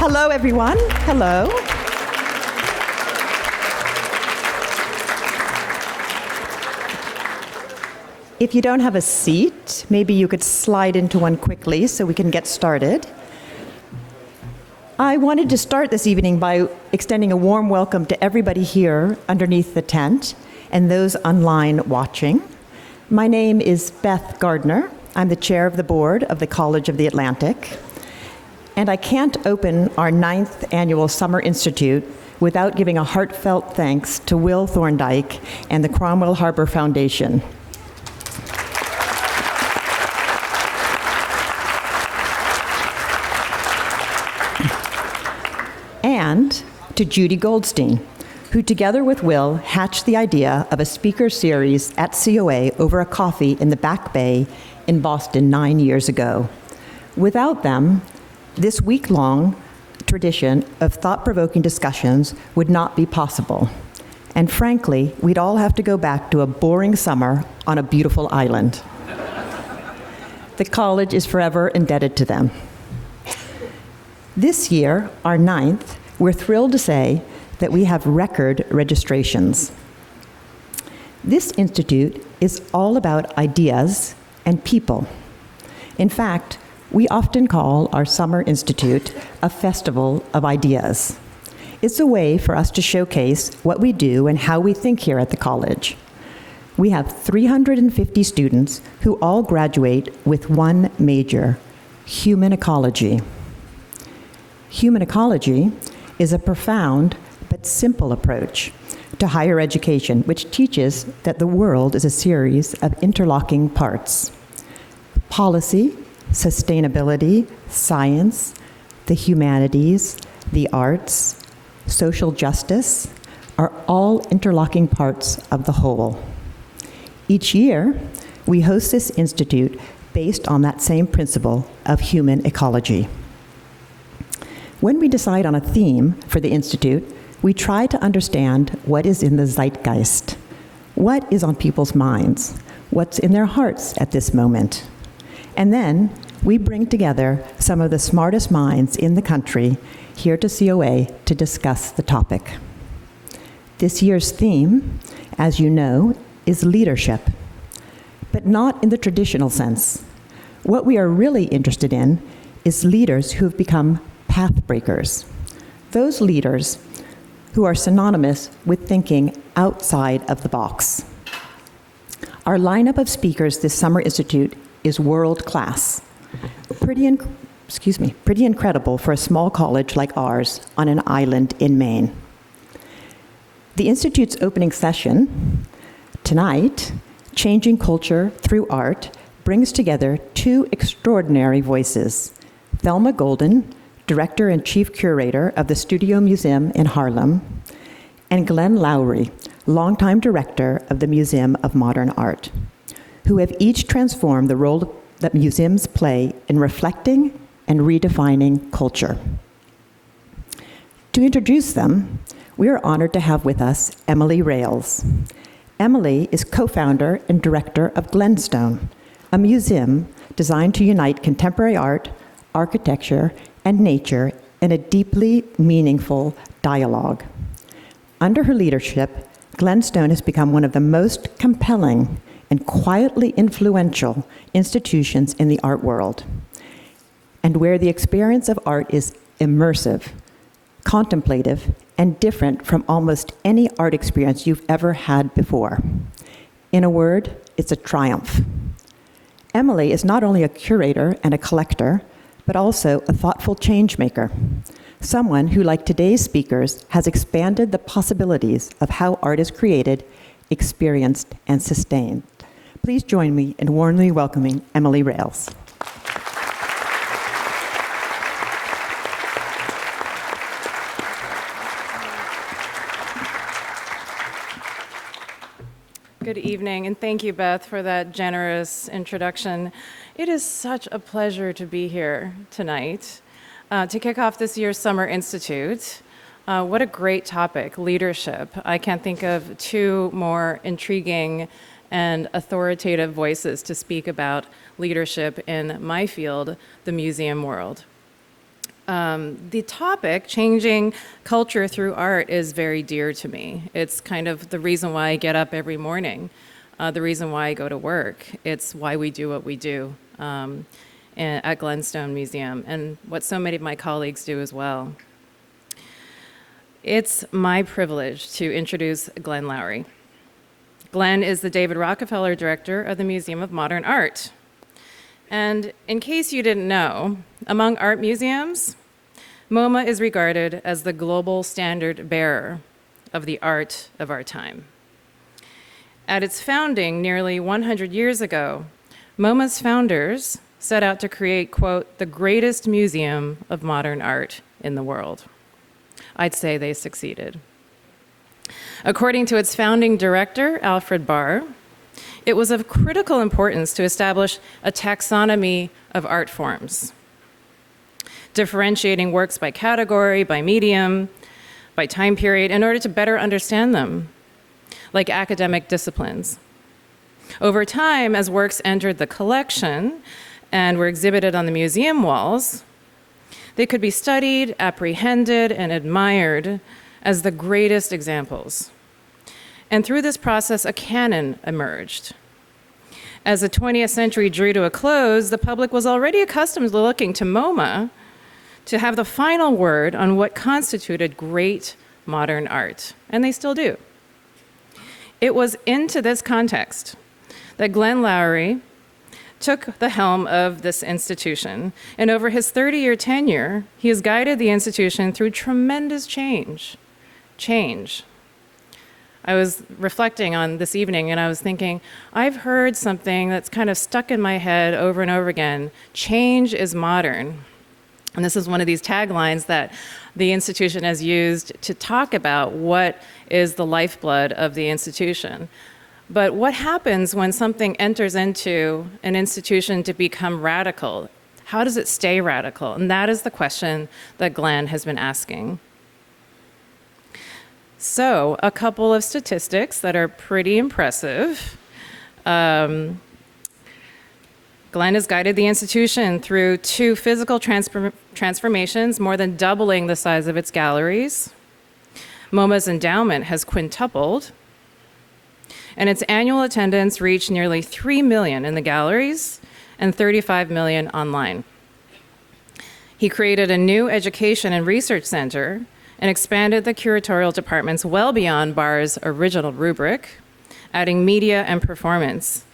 Hello, everyone. Hello. If you don't have a seat, maybe you could slide into one quickly so we can get started. I wanted to start this evening by extending a warm welcome to everybody here underneath the tent and those online watching. My name is Beth Gardner. I'm the chair of the board of the College of the Atlantic. And I can't open our 9th annual Summer Institute without giving a heartfelt thanks to Will Thorndike and the Cromwell Harbor Foundation. And to Judy Goldstein, who together with Will hatched the idea of a speaker series at COA over a coffee in the Back Bay in Boston 9 years ago. Without them, this week-long tradition of thought-provoking discussions would not be possible. And frankly, we'd all have to go back to a boring summer on a beautiful island. The college is forever indebted to them. This year, our 9th, we're thrilled to say that we have record registrations. This institute is all about ideas and people. In fact, we often call our Summer Institute a festival of ideas. It's a way for us to showcase what we do and how we think here at the college. We have 350 students who all graduate with one major, human ecology. Human ecology is a profound but simple approach to higher education, which teaches that the world is a series of interlocking parts. Policy, sustainability, science, the humanities, the arts, social justice are all interlocking parts of the whole. Each year, we host this institute based on that same principle of human ecology. When we decide on a theme for the institute, we try to understand what is in the zeitgeist, what is on people's minds, what's in their hearts at this moment. And then we bring together some of the smartest minds in the country here to COA to discuss the topic. This year's theme, as you know, is leadership, but not in the traditional sense. What we are really interested in is leaders who have become path breakers, those leaders who are synonymous with thinking outside of the box. Our lineup of speakers this Summer Institute is world-class. Pretty incredible for a small college like ours on an island in Maine. The Institute's opening session tonight, Changing Culture Through Art, brings together two extraordinary voices, Thelma Golden, Director and Chief Curator of the Studio Museum in Harlem, and Glenn Lowry, longtime Director of the Museum of Modern Art, who have each transformed the role that museums play in reflecting and redefining culture. To introduce them, we are honored to have with us Emily Rales. Emily is co-founder and director of Glenstone, a museum designed to unite contemporary art, architecture, and nature in a deeply meaningful dialogue. Under her leadership, Glenstone has become one of the most compelling and quietly influential institutions in the art world, and where the experience of art is immersive, contemplative, and different from almost any art experience you've ever had before. In a word, it's a triumph. Emily is not only a curator and a collector, but also a thoughtful change maker, someone who, like today's speakers, has expanded the possibilities of how art is created, experienced, and sustained. Please join me in warmly welcoming Emily Rales. Good evening, and thank you, Beth, for that generous introduction. It is such a pleasure to be here tonight to kick off this year's Summer Institute. What a great topic, leadership. I can't think of two more intriguing and authoritative voices to speak about leadership in my field, the museum world. The topic, changing culture through art, is very dear to me. It's kind of the reason why I get up every morning, the reason why I go to work. It's why we do what we do at Glenstone Museum, and what so many of my colleagues do as well. It's my privilege to introduce Glenn Lowry. Glenn is the David Rockefeller Director of the Museum of Modern Art. And in case you didn't know, among art museums, MoMA is regarded as the global standard bearer of the art of our time. At its founding nearly 100 years ago, MoMA's founders set out to create, quote, the greatest museum of modern art in the world. I'd say they succeeded. According to its founding director, Alfred Barr, it was of critical importance to establish a taxonomy of art forms, differentiating works by category, by medium, by time period, in order to better understand them, like academic disciplines. Over time, as works entered the collection and were exhibited on the museum walls, they could be studied, apprehended, and admired as the greatest examples. And through this process, a canon emerged. As the 20th century drew to a close, the public was already accustomed to looking to MoMA to have the final word on what constituted great modern art, and they still do. It was into this context that Glenn Lowry took the helm of this institution, and over his 30-year tenure, he has guided the institution through tremendous change. I was reflecting on this evening, and I was thinking, I've heard something that's kind of stuck in my head over and over again. Change is modern. And this is one of these taglines that the institution has used to talk about what is the lifeblood of the institution. But what happens when something enters into an institution to become radical? How does it stay radical? And that is the question that Glenn has been asking. So, a couple of statistics that are pretty impressive. Glenn has guided the institution through 2 physical transformations, more than doubling the size of its galleries. MoMA's endowment has quintupled, and its annual attendance reached nearly 3 million in the galleries and 35 million online. He created a new education and research center and expanded the curatorial departments well beyond Barr's original rubric, adding media and performance.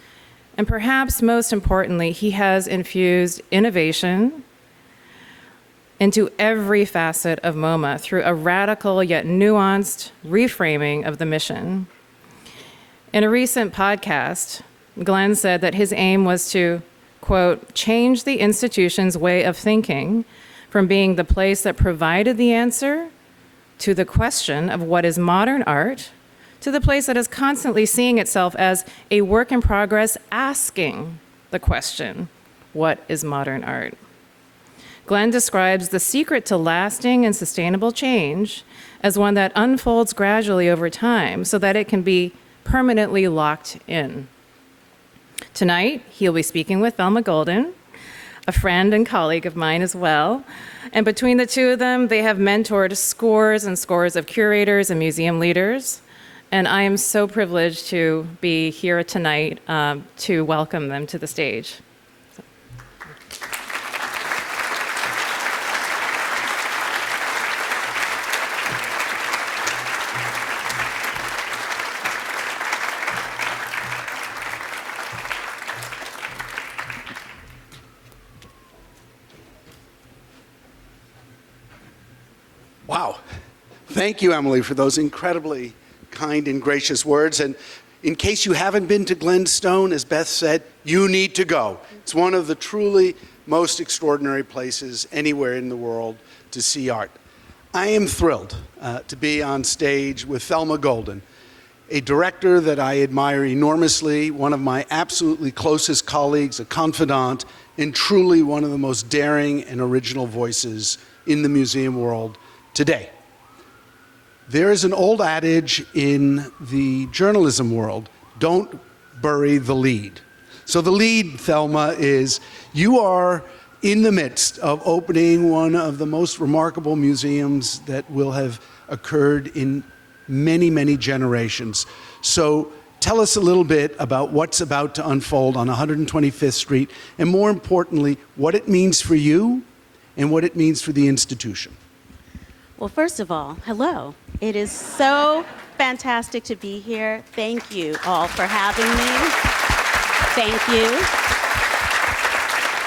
And perhaps most importantly, he has infused innovation into every facet of MoMA through a radical yet nuanced reframing of the mission. In a recent podcast, Glenn said that his aim was to, quote, change the institution's way of thinking from being the place that provided the answer to the question of what is modern art, to the place that is constantly seeing itself as a work in progress, asking the question, what is modern art? Glenn describes the secret to lasting and sustainable change as one that unfolds gradually over time so that it can be permanently locked in. Tonight, he'll be speaking with Thelma Golden, a friend and colleague of mine as well. And between the two of them, they have mentored scores and scores of curators and museum leaders. And I am so privileged to be here tonight to welcome them to the stage. Wow. Thank you, Emily, for those incredibly kind and gracious words. And in case you haven't been to Glenstone, as Beth said, you need to go. It's one of the truly most extraordinary places anywhere in the world to see art. I am thrilled to be on stage with Thelma Golden, a director that I admire enormously, one of my absolutely closest colleagues, a confidant, and truly one of the most daring and original voices in the museum world today. There is an old adage in the journalism world, don't bury the lead. So the lead, Thelma, is you are in the midst of opening one of the most remarkable museums that will have occurred in many, many generations. So tell us a little bit about what's about to unfold on 125th Street, and more importantly, what it means for you and what it means for the institution. Well, first of all, hello. It is so fantastic to be here. Thank you all for having me. Thank you.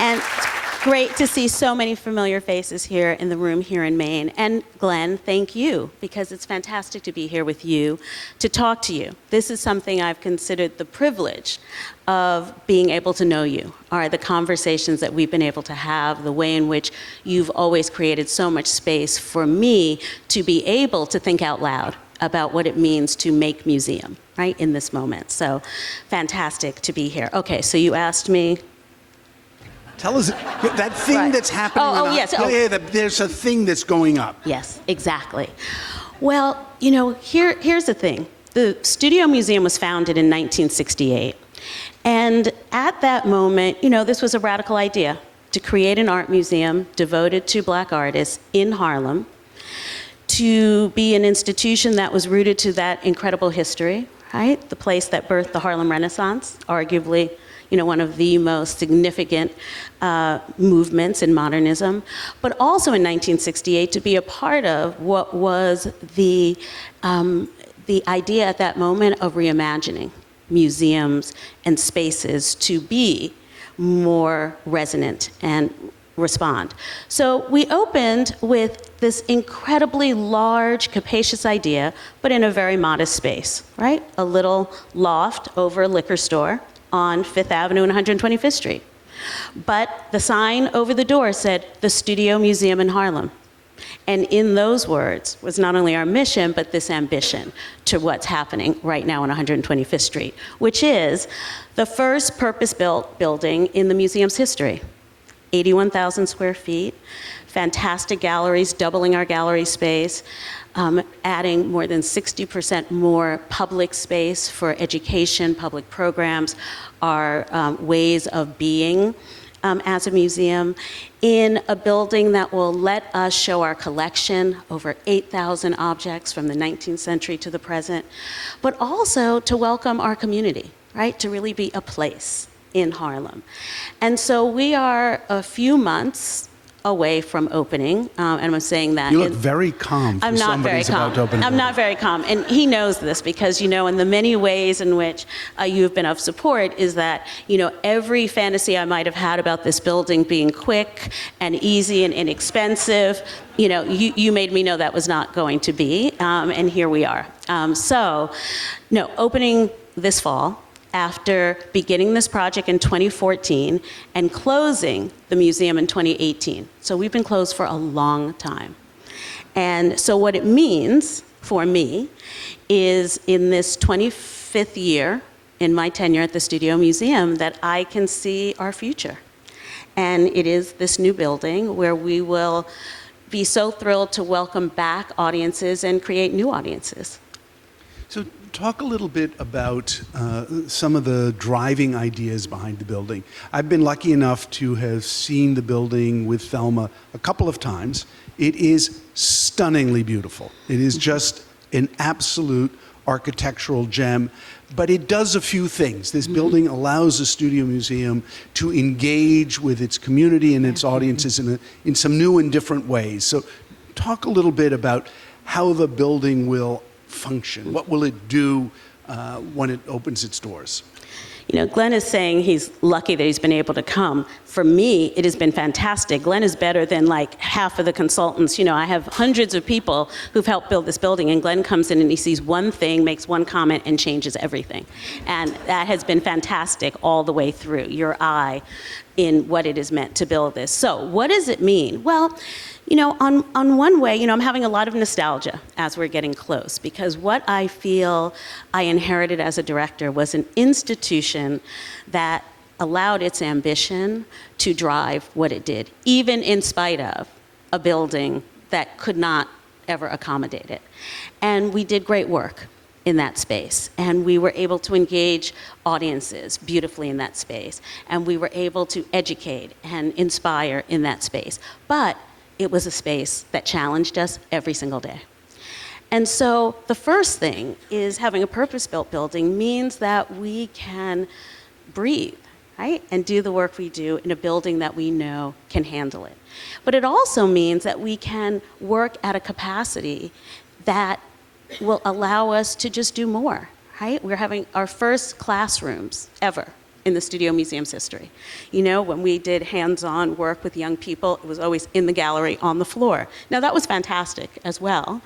And it's great to see so many familiar faces here in the room here in Maine. And Glenn, thank you, because it's fantastic to be here with you, to talk to you. This is something I've considered the privilege of being able to know you, are the conversations that we've been able to have, the way in which you've always created so much space for me to be able to think out loud about what it means to make museum, right, in this moment. So fantastic to be here. Okay, so you asked me. Tell us that thing Right. that's happening. Yes. There's a thing that's going up. Yes, exactly. Well, here's the thing. The Studio Museum was founded in 1968. And at that moment, this was a radical idea, to create an art museum devoted to Black artists in Harlem, to be an institution that was rooted to that incredible history, right? The place that birthed the Harlem Renaissance, arguably one of the most significant movements in modernism, but also in 1968 to be a part of what was the idea at that moment of reimagining museums and spaces to be more resonant and respond. So we opened with this incredibly large, capacious idea, but in a very modest space, right? A little loft over a liquor store on 5th Avenue and 125th Street. But the sign over the door said, "The Studio Museum in Harlem." And in those words was not only our mission, but this ambition to what's happening right now on 125th Street, which is the first purpose-built building in the museum's history. 81,000 square feet, fantastic galleries, doubling our gallery space, adding more than 60% more public space for education, public programs, our ways of being as a museum, in a building that will let us show our collection, over 8,000 objects from the 19th century to the present, but also to welcome our community, right? To really be a place in Harlem. And so we are a few months away from opening, and I'm saying that. You look very calm for I'm not somebody very who's about calm. to open a I'm not very calm, and he knows this because, in the many ways in which you've been of support is that, every fantasy I might have had about this building being quick and easy and inexpensive, you made me know that was not going to be, and here we are. Opening this fall, after beginning this project in 2014 and closing the museum in 2018. So we've been closed for a long time. And so what it means for me is in this 25th year in my tenure at the Studio Museum that I can see our future. And it is this new building where we will be so thrilled to welcome back audiences and create new audiences. So talk a little bit about some of the driving ideas behind the building. I've been lucky enough to have seen the building with Thelma a couple of times. It is stunningly beautiful. It is just an absolute architectural gem, but it does a few things. This building allows the Studio Museum to engage with its community and its audiences in some new and different ways. So talk a little bit about how the building will function. What will it do when it opens its doors? Glenn is saying he's lucky that he's been able to come. For me, it has been fantastic. Glenn is better than like half of the consultants. I have hundreds of people who've helped build this building, and Glenn comes in and he sees one thing, makes one comment, and changes everything. And that has been fantastic all the way through, your eye in what it is meant to build this. So what does it mean? Well, on one way, I'm having a lot of nostalgia as we're getting close, because what I feel I inherited as a director was an institution that allowed its ambition to drive what it did, even in spite of a building that could not ever accommodate it. And we did great work. in that space, and we were able to engage audiences beautifully in that space, and we were able to educate and inspire in that space. But it was a space that challenged us every single day. And so the first thing is having a purpose-built building means that we can breathe, right? And do the work we do in a building that we know can handle it. But it also means that we can work at a capacity that will allow us to just do more, right? We're having our first classrooms ever in the Studio Museum's history. You know, when we did hands-on work with young people, it was always in the gallery on the floor. Now that was fantastic as well,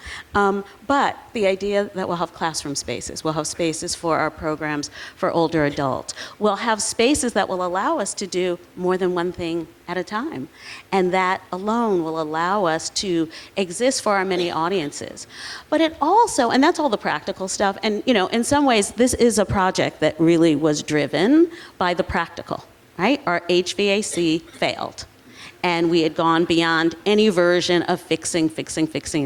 but the idea that we'll have classroom spaces, we'll have spaces for our programs for older adults, we'll have spaces that will allow us to do more than one thing at a time. And that alone will allow us to exist for our many audiences. But it also, and that's all the practical stuff, and you know, in some ways this is a project that really was driven by the practical, right? Our HVAC failed. And we had gone beyond any version of fixing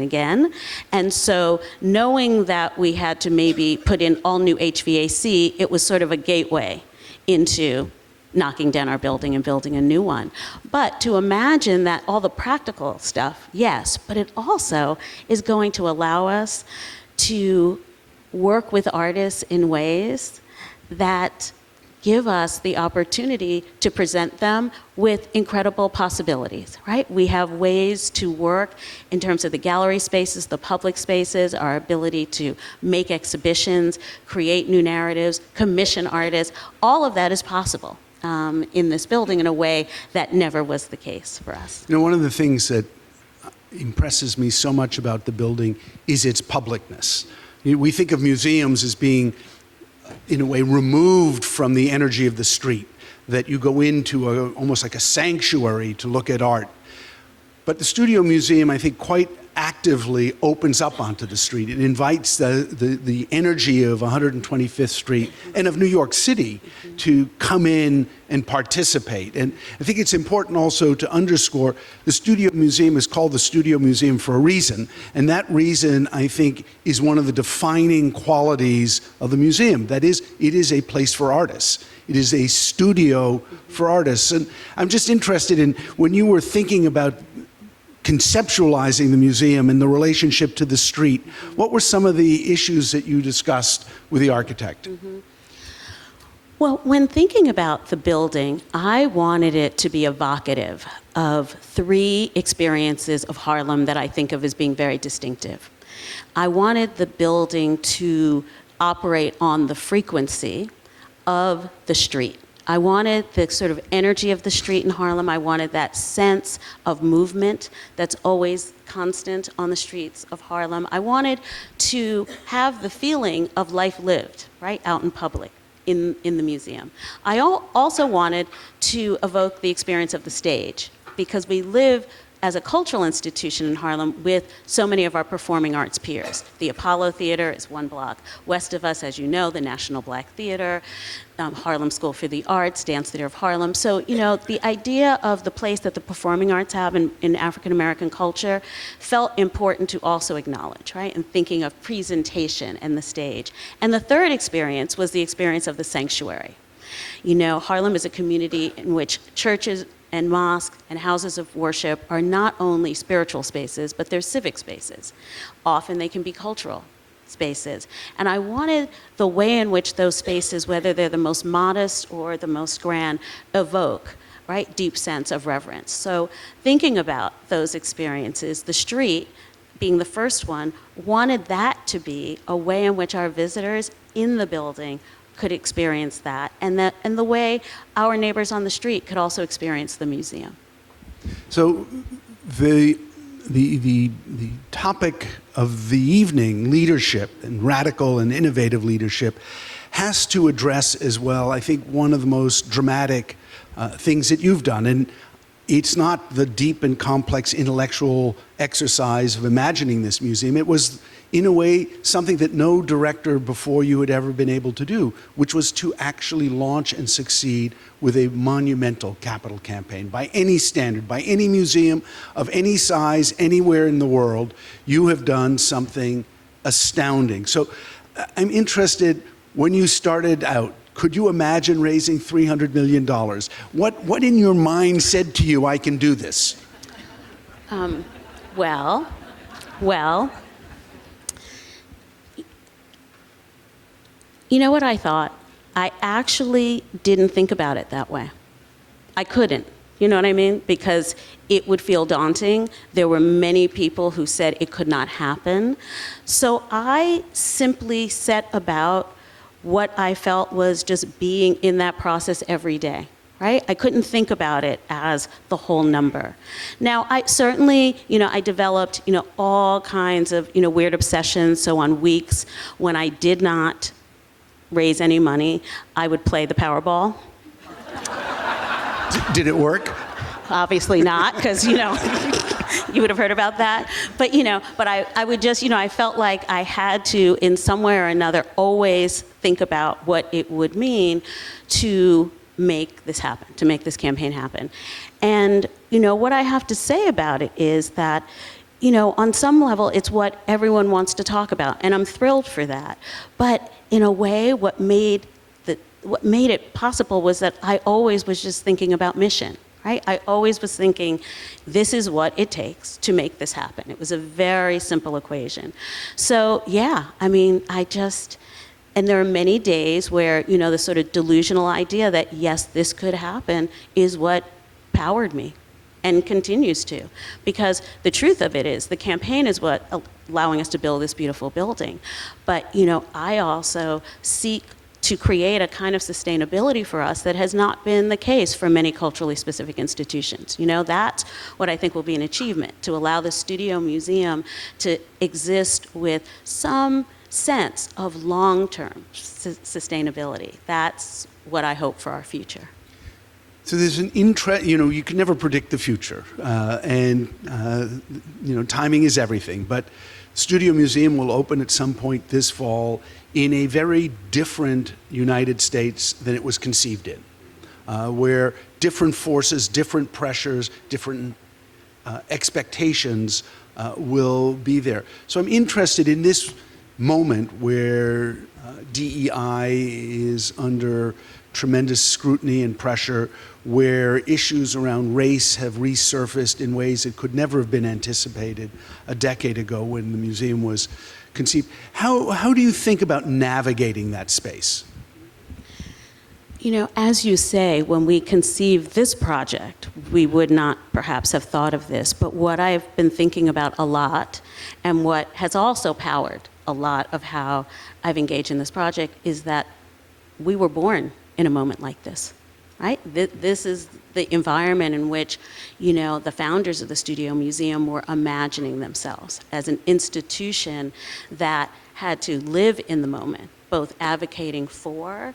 again. And so knowing that we had to maybe put in all new HVAC, it was sort of a gateway into knocking down our building and building a new one. But to imagine that all the practical stuff, yes, but it also is going to allow us to work with artists in ways that give us the opportunity to present them with incredible possibilities, right? We have ways to work in terms of the gallery spaces, the public spaces, our ability to make exhibitions, create new narratives, commission artists. All of that is possible in this building in a way that never was the case for us. You know, one of the things that impresses me so much about the building is its publicness. We think of museums as being, in a way, removed from the energy of the street, that you go into almost like a sanctuary to look at art. But the Studio Museum, I think, quite actively opens up onto the street. It invites the energy of 125th Street and of New York City to come in and participate. And I think it's important also to underscore the Studio Museum is called the Studio Museum for a reason. And that reason, I think, is one of the defining qualities of the museum. That is, it is a place for artists. It is a studio for artists. And I'm just interested in, when you were thinking about conceptualizing the museum and the relationship to the street, what were some of the issues that you discussed with the architect? Well, when thinking about the building, I wanted it to be evocative of three experiences of Harlem that I think of as being very distinctive. I wanted the building to operate on the frequency of the street. I wanted the sort of energy of the street in Harlem. I wanted that sense of movement that's always constant on the streets of Harlem. I wanted to have the feeling of life lived, right, out in public in the museum. I also wanted to evoke the experience of the stage, because we live as a cultural institution in Harlem with so many of our performing arts peers. The Apollo Theater is one block west of us, as you know, the National Black Theater, Harlem School for the Arts, Dance Theater of Harlem. So, you know, the idea of the place that the performing arts have in African American culture felt important to also acknowledge, right? And thinking of presentation and the stage. And the third experience was the experience of the sanctuary. You know, Harlem is a community in which churches and mosques and houses of worship are not only spiritual spaces, but they're civic spaces. Often they can be cultural spaces. And I wanted the way in which those spaces, whether they're the most modest or the most grand, evoke, right, deep sense of reverence. So thinking about those experiences, the street being the first one, wanted that to be a way in which our visitors in the building could experience that, and the way our neighbors on the street could also experience the museum. So the topic of the evening, leadership and radical and innovative leadership, has to address as well, I think, one of the most dramatic things that you've done. And it's not the deep and complex intellectual exercise of imagining this museum. It was, in a way, something that no director before you had ever been able to do, which was to actually launch and succeed with a monumental capital campaign. By any standard, by any museum of any size, anywhere in the world, you have done something astounding. So I'm interested, when you started out, could you imagine raising $300 million? What in your mind said to you, I can do this? Well, you know what I thought? I actually didn't think about it that way. I couldn't, you know what I mean? Because it would feel daunting. There were many people who said it could not happen. So I simply set about what I felt was just being in that process every day, right? I couldn't think about it as the whole number. Now, I certainly, I developed, all kinds of, weird obsessions. So on weeks when I did not raise any money, I would play the Powerball. Did it work? Obviously not, because, you would have heard about that. But, I would just, I felt like I had to, in some way or another, always think about what it would mean to make this happen, to make this campaign happen. And, what I have to say about it is that, on some level, it's what everyone wants to talk about, and I'm thrilled for that. But in a way, what made it possible was that I always was just thinking about mission, right? I always was thinking, this is what it takes to make this happen. It was a very simple equation. So yeah, and there are many days where, the sort of delusional idea that yes, this could happen is what powered me and continues to. Because the truth of it is, the campaign is what allowing us to build this beautiful building. But, I also seek to create a kind of sustainability for us that has not been the case for many culturally specific institutions. That's what I think will be an achievement, to allow the Studio Museum to exist with some sense of long-term sustainability. That's what I hope for our future. So there's an interest, you can never predict the future, and timing is everything, but Studio Museum will open at some point this fall in a very different United States than it was conceived in, where different forces, different pressures, different expectations will be there. So I'm interested in this moment where DEI is under tremendous scrutiny and pressure, where issues around race have resurfaced in ways that could never have been anticipated a decade ago when the museum was conceived. How do you think about navigating that space? As you say, when we conceived this project, we would not perhaps have thought of this, but what I've been thinking about a lot, and what has also powered a lot of how I've engaged in this project, is that we were born in a moment like this, right? This is the environment in which, the founders of the Studio Museum were imagining themselves as an institution that had to live in the moment, both advocating for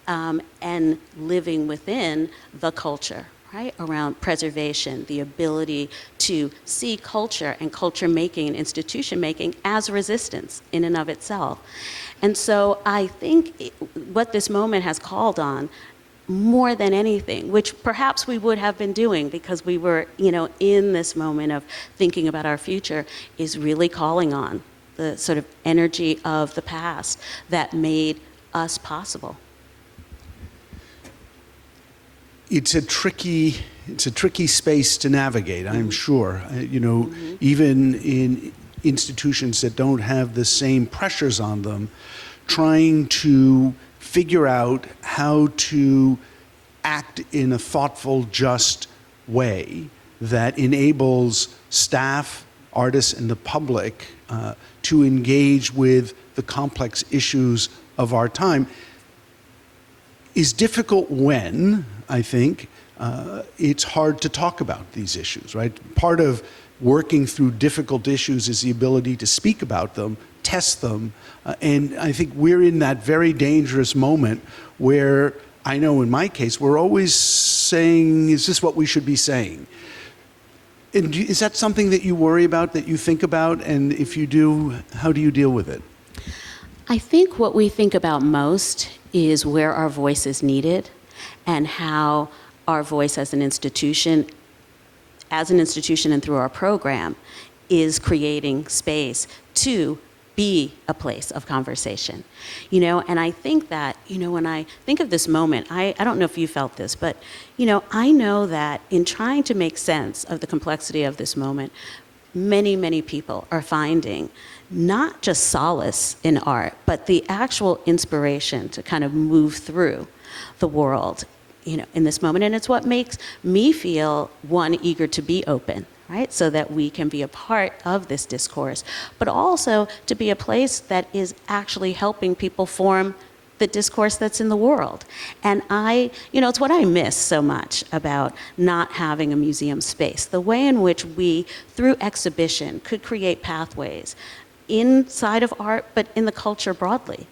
and living within the culture, right? Around preservation, the ability to see culture and culture making and institution making as resistance in and of itself. And so I think what this moment has called on, more than anything, which perhaps we would have been doing because we were, in this moment of thinking about our future, is really calling on the sort of energy of the past that made us possible. It's a tricky space to navigate, I'm sure. Even in institutions that don't have the same pressures on them, trying to figure out how to act in a thoughtful, just way that enables staff, artists, and the public to engage with the complex issues of our time is difficult when, I think, it's hard to talk about these issues, right? Part of working through difficult issues is the ability to speak about them, test them, and I think we're in that very dangerous moment where, I know in my case, we're always saying, is this what we should be saying? And is that something that you worry about, that you think about, and if you do, how do you deal with it? I think what we think about most is where our voice is needed and how our voice as an institution and through our program is creating space to be a place of conversation, and I think that, when I think of this moment, I don't know if you felt this, but, I know that in trying to make sense of the complexity of this moment, many, many people are finding not just solace in art, but the actual inspiration to kind of move through the world, in this moment. And it's what makes me feel, one, eager to be open, right? So that we can be a part of this discourse, but also to be a place that is actually helping people form the discourse that's in the world. And it's what I miss so much about not having a museum space, the way in which we, through exhibition, could create pathways inside of art, but in the culture broadly.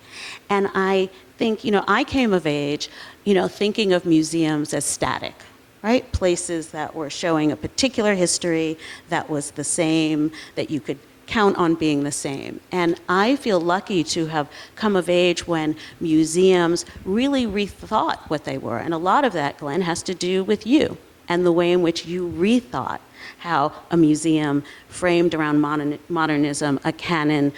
And I think, I came of age, thinking of museums as static, right? Places that were showing a particular history that was the same, that you could count on being the same. And I feel lucky to have come of age when museums really rethought what they were. And a lot of that, Glenn, has to do with you and the way in which you rethought how a museum framed around modernism, a canon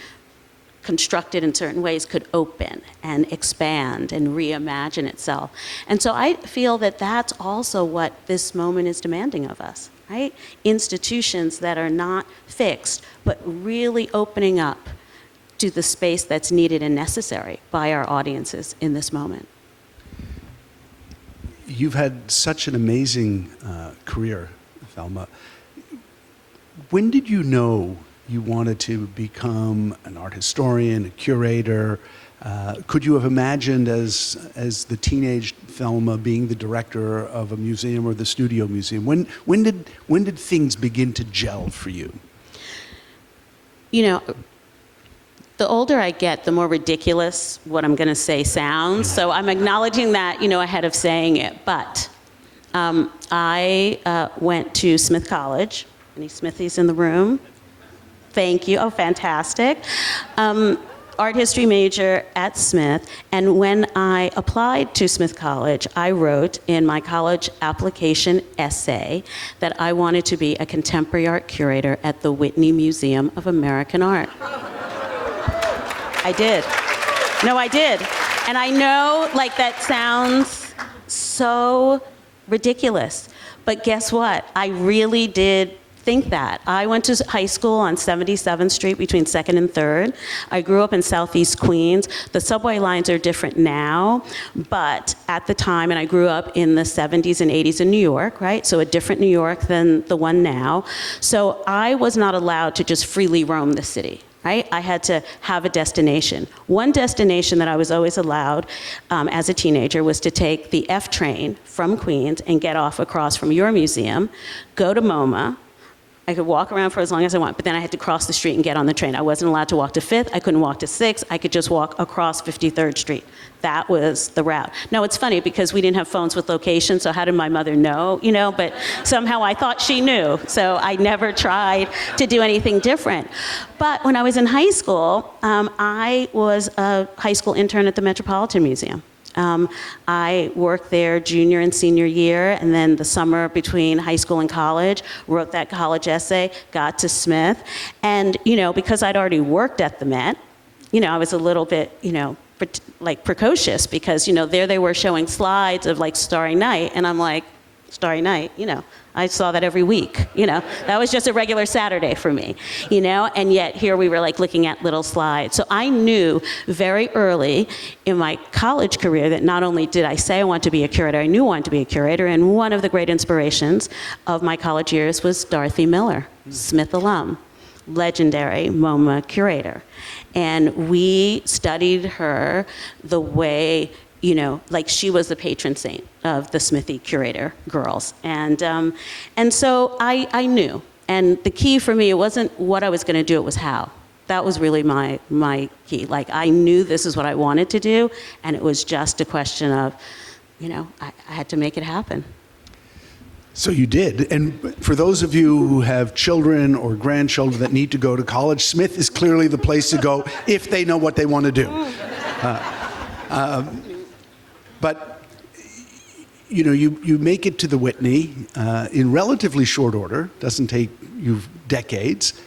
constructed in certain ways, could open and expand and reimagine itself. And so I feel that that's also what this moment is demanding of us, right? Institutions that are not fixed, but really opening up to the space that's needed and necessary by our audiences in this moment. You've had such an amazing career, Thelma. When did you know you wanted to become an art historian, a curator? Could you have imagined as the teenage Thelma being the director of a museum or the studio museum? When did things begin to gel for you? The older I get, the more ridiculous what I'm going to say sounds. So I'm acknowledging that, ahead of saying it. But I went to Smith College. Any Smithies in the room? Thank you. Oh, fantastic. Art history major at Smith. And when I applied to Smith College, I wrote in my college application essay that I wanted to be a contemporary art curator at the Whitney Museum of American Art. I did. No, I did. And I know, that sounds so ridiculous. But guess what? I really did think that. I went to high school on 77th Street between 2nd and 3rd. I grew up in Southeast Queens. The subway lines are different now, but at the time, and I grew up in the 70s and 80s in New York, right? So a different New York than the one now. So I was not allowed to just freely roam the city. Right? I had to have a destination. One destination that I was always allowed as a teenager was to take the F train from Queens and get off across from your museum, go to MoMA. I could walk around for as long as I want, but then I had to cross the street and get on the train. I wasn't allowed to walk to 5th. I couldn't walk to 6th. I could just walk across 53rd Street. That was the route. Now, it's funny because we didn't have phones with location, so how did my mother know, But somehow I thought she knew, so I never tried to do anything different. But when I was in high school, I was a high school intern at the Metropolitan Museum. I worked there junior and senior year, and then the summer between high school and college, wrote that college essay, got to Smith. And, because I'd already worked at the Met, I was a little bit, precocious because, there they were showing slides of Starry Night, and I'm like, Starry Night, I saw that every week, That was just a regular Saturday for me, And yet here we were looking at little slides. So I knew very early in my college career that not only did I say I want to be a curator, I knew I wanted to be a curator. And one of the great inspirations of my college years was Dorothy Miller, Smith alum, legendary MoMA curator. And we studied her the way she was the patron saint of the Smithy curator girls. And so I knew. And the key for me, it wasn't what I was going to do, it was how. That was really my key. I knew this is what I wanted to do, and it was just a question of, I had to make it happen. So you did. And for those of you who have children or grandchildren that need to go to college, Smith is clearly the place to go if they know what they want to do. But, you make it to the Whitney in relatively short order. Doesn't take you decades.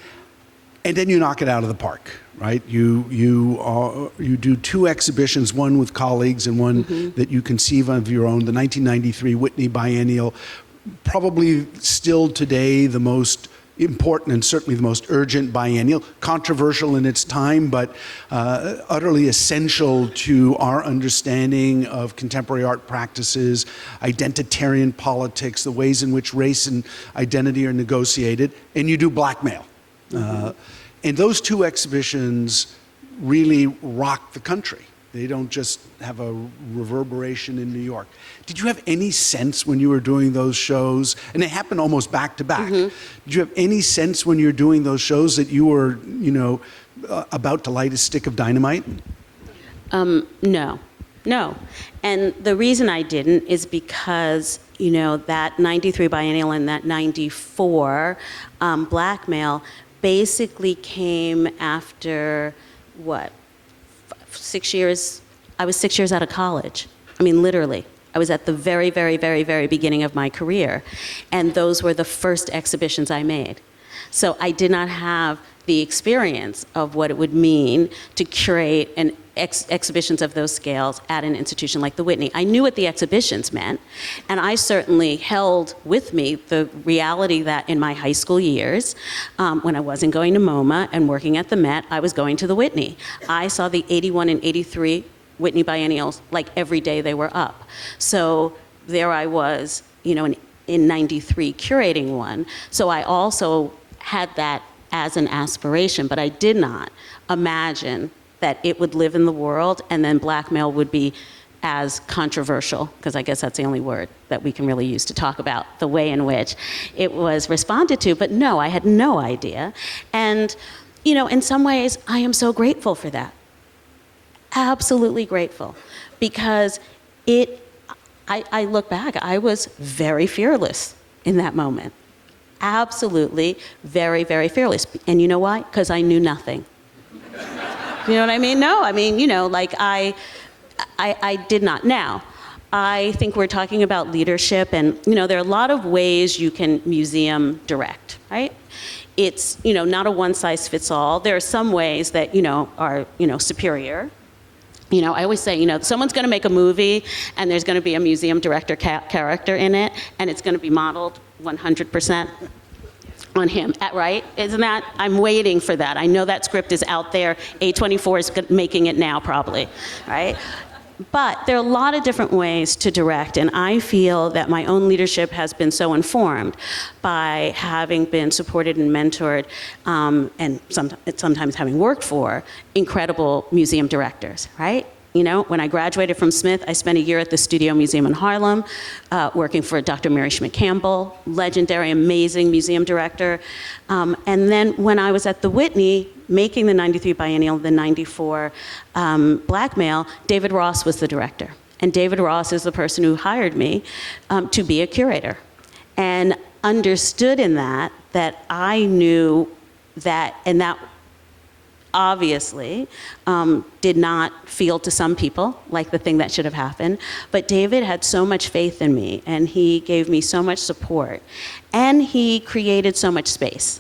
And then you knock it out of the park, right? You do 2 exhibitions, one with colleagues and one that you conceive of your own. The 1993 Whitney Biennial, probably still today the most important and certainly the most urgent biennial, controversial in its time, but utterly essential to our understanding of contemporary art practices, identitarian politics, the ways in which race and identity are negotiated, and you do blackmail. And those 2 exhibitions really rock the country. They don't just have a reverberation in New York. Did you have any sense when you were doing those shows, and they happen almost back to back, did you have any sense when you were doing those shows that you were, about to light a stick of dynamite? No. And the reason I didn't is because, that 93 biennial and that 94 blackmail basically came after, 6 years? I was 6 years out of college. I mean, literally. I was at the very, very, very, very beginning of my career. And those were the first exhibitions I made. So I did not have the experience of what it would mean to curate exhibitions of those scales at an institution like the Whitney. I knew what the exhibitions meant, and I certainly held with me the reality that in my high school years, when I wasn't going to MoMA and working at the Met, I was going to the Whitney. I saw the 81 and 83 Whitney biennials like every day they were up. So there I was, in 93 curating one. So I also had that as an aspiration, but I did not imagine that it would live in the world and then blackmail would be as controversial, because I guess that's the only word that we can really use to talk about the way in which it was responded to. But no, I had no idea. And, in some ways, I am so grateful for that. Absolutely grateful. Because I look back, I was very fearless in that moment. Absolutely, very, very fearless. And you know why? Because I knew nothing. You know what I mean? No, I mean, I did not. Now, I think we're talking about leadership, and, there are a lot of ways you can museum direct, right? It's, not a one-size-fits-all. There are some ways that, are, superior. I always say, someone's going to make a movie, and there's going to be a museum director character in it, and it's going to be modeled 100% on him, right? Isn't that? I'm waiting for that. I know that script is out there. A24 is making it now, probably, right? But there are a lot of different ways to direct, and I feel that my own leadership has been so informed by having been supported and mentored, and sometimes having worked for incredible museum directors, right? When I graduated from Smith, I spent a year at the Studio Museum in Harlem, working for Dr. Mary Schmidt-Campbell, legendary, amazing museum director. And then when I was at the Whitney, making the 93 biennial, the 94 blackmail, David Ross was the director. And David Ross is the person who hired me to be a curator. And understood in that I knew that, and that obviously did not feel to some people like the thing that should have happened. But David had so much faith in me, and he gave me so much support, and he created so much space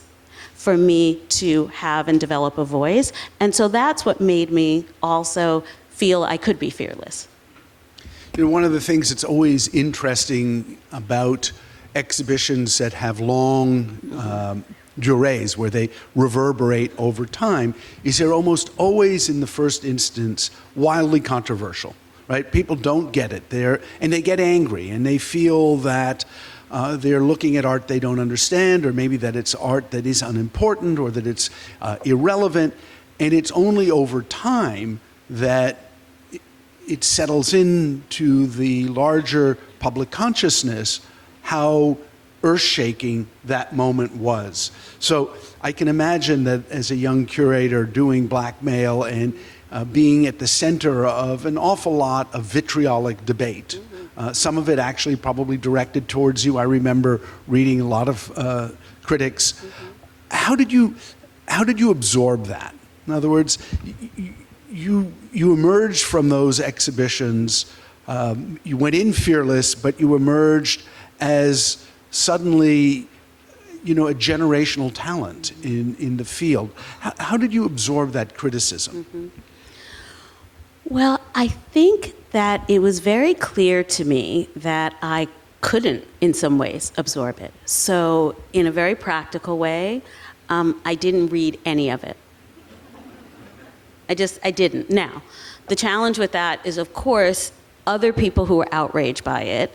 for me to have and develop a voice. And so that's what made me also feel I could be fearless. One of the things that's always interesting about exhibitions that have long durées, where they reverberate over time, is they're almost always, in the first instance, wildly controversial, right? People don't get it. And they get angry, and they feel that they're looking at art they don't understand, or maybe that it's art that is unimportant, or that it's irrelevant. And it's only over time that it settles into the larger public consciousness how earth-shaking that moment was. So I can imagine that as a young curator doing blackmail and being at the center of an awful lot of vitriolic debate. Some of it actually probably directed towards you. I remember reading a lot of critics. How did you absorb that? In other words, you emerged from those exhibitions, you went in fearless, but you emerged as suddenly you know, a generational talent in the field. How did you absorb that criticism? Well, I think that it was very clear to me that I couldn't, in some ways, absorb it. So, in a very practical way, I didn't read any of it. I didn't. Now, the challenge with that is, of course, other people who were outraged by it,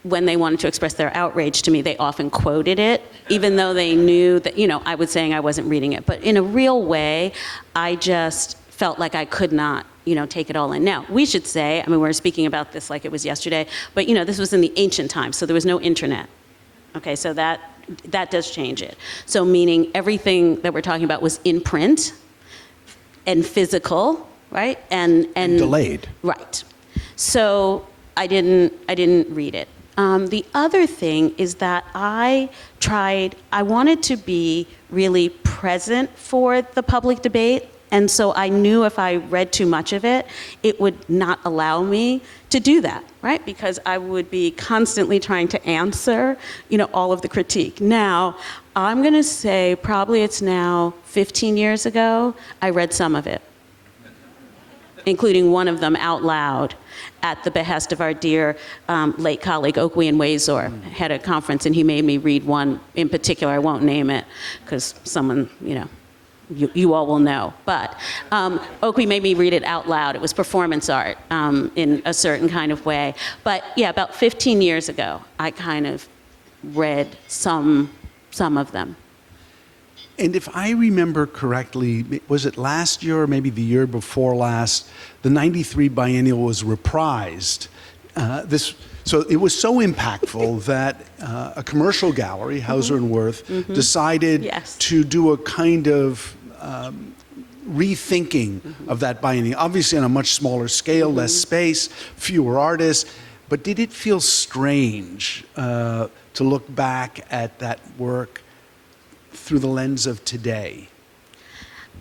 when they wanted to express their outrage to me, they often quoted it, even though they knew that, you know, I was saying I wasn't reading it. But in a real way, I just felt like I could not, you know, take it all in. Now, we should say, I mean, we're speaking about this like it was yesterday, but, you know, this was in the ancient times, so there was no internet. Okay, so that does change it. So meaning everything that we're talking about was in print and physical, right? And delayed. Right. So I didn't read it. The other thing is that I wanted to be really present for the public debate. And so I knew if I read too much of it, it would not allow me to do that, right? Because I would be constantly trying to answer, you know, all of the critique. Now, I'm gonna say probably it's now 15 years ago, I read some of it, including one of them out loud at the behest of our dear late colleague, Okwui Nwezor, had a conference, and he made me read one in particular. I won't name it, because someone, you know, you all will know. But Okwui made me read it out loud. It was performance art in a certain kind of way. But yeah, about 15 years ago, I kind of read some of them. And if I remember correctly, was it last year or maybe the year before last, the 93 biennial was reprised. So it was so impactful that a commercial gallery, Hauser and Wirth, decided to do a kind of rethinking of that biennial, obviously on a much smaller scale, less space, fewer artists. But did it feel strange to look back at that work through the lens of today?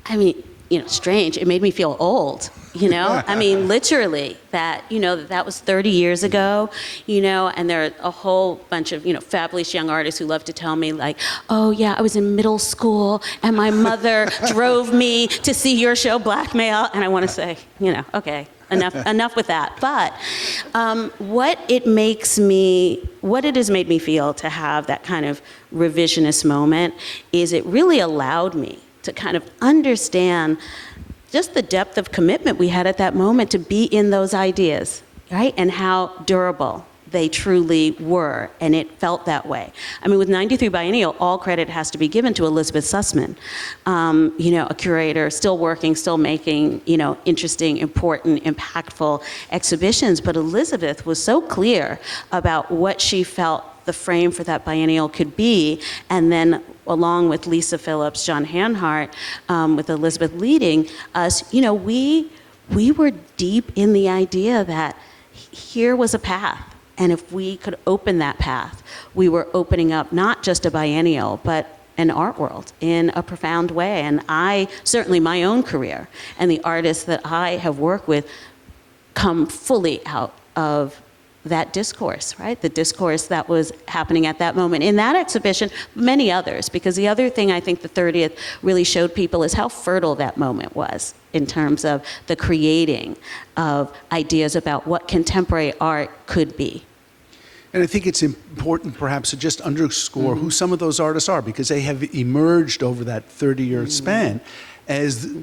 I mean, you know, strange. It made me feel old, you know? I mean, literally, that, you know, that was 30 years ago, you know, and there are a whole bunch of, you know, fabulous young artists who love to tell me, like, oh, yeah, I was in middle school, and my mother drove me to see your show, Blackmail, and I want to say, you know, okay, enough with that. But what it has made me feel to have that kind of revisionist moment is it really allowed me to kind of understand just the depth of commitment we had at that moment to be in those ideas, right? And how durable they truly were, and it felt that way. I mean, with 93 Biennial, all credit has to be given to Elizabeth Sussman, you know, a curator, still working, still making, you know, interesting, important, impactful exhibitions. But Elizabeth was so clear about what she felt the frame for that biennial could be, and then along with Lisa Phillips, John Hanhart, with Elizabeth leading us, you know, we were deep in the idea that here was a path. And if we could open that path, we were opening up not just a biennial, but an art world in a profound way. And I, certainly my own career and the artists that I have worked with come fully out of that discourse, right? The discourse that was happening at that moment. In that exhibition, many others, because the other thing I think the 30th really showed people is how fertile that moment was in terms of the creating of ideas about what contemporary art could be. And I think it's important perhaps to just underscore who some of those artists are, because they have emerged over that 30-year span as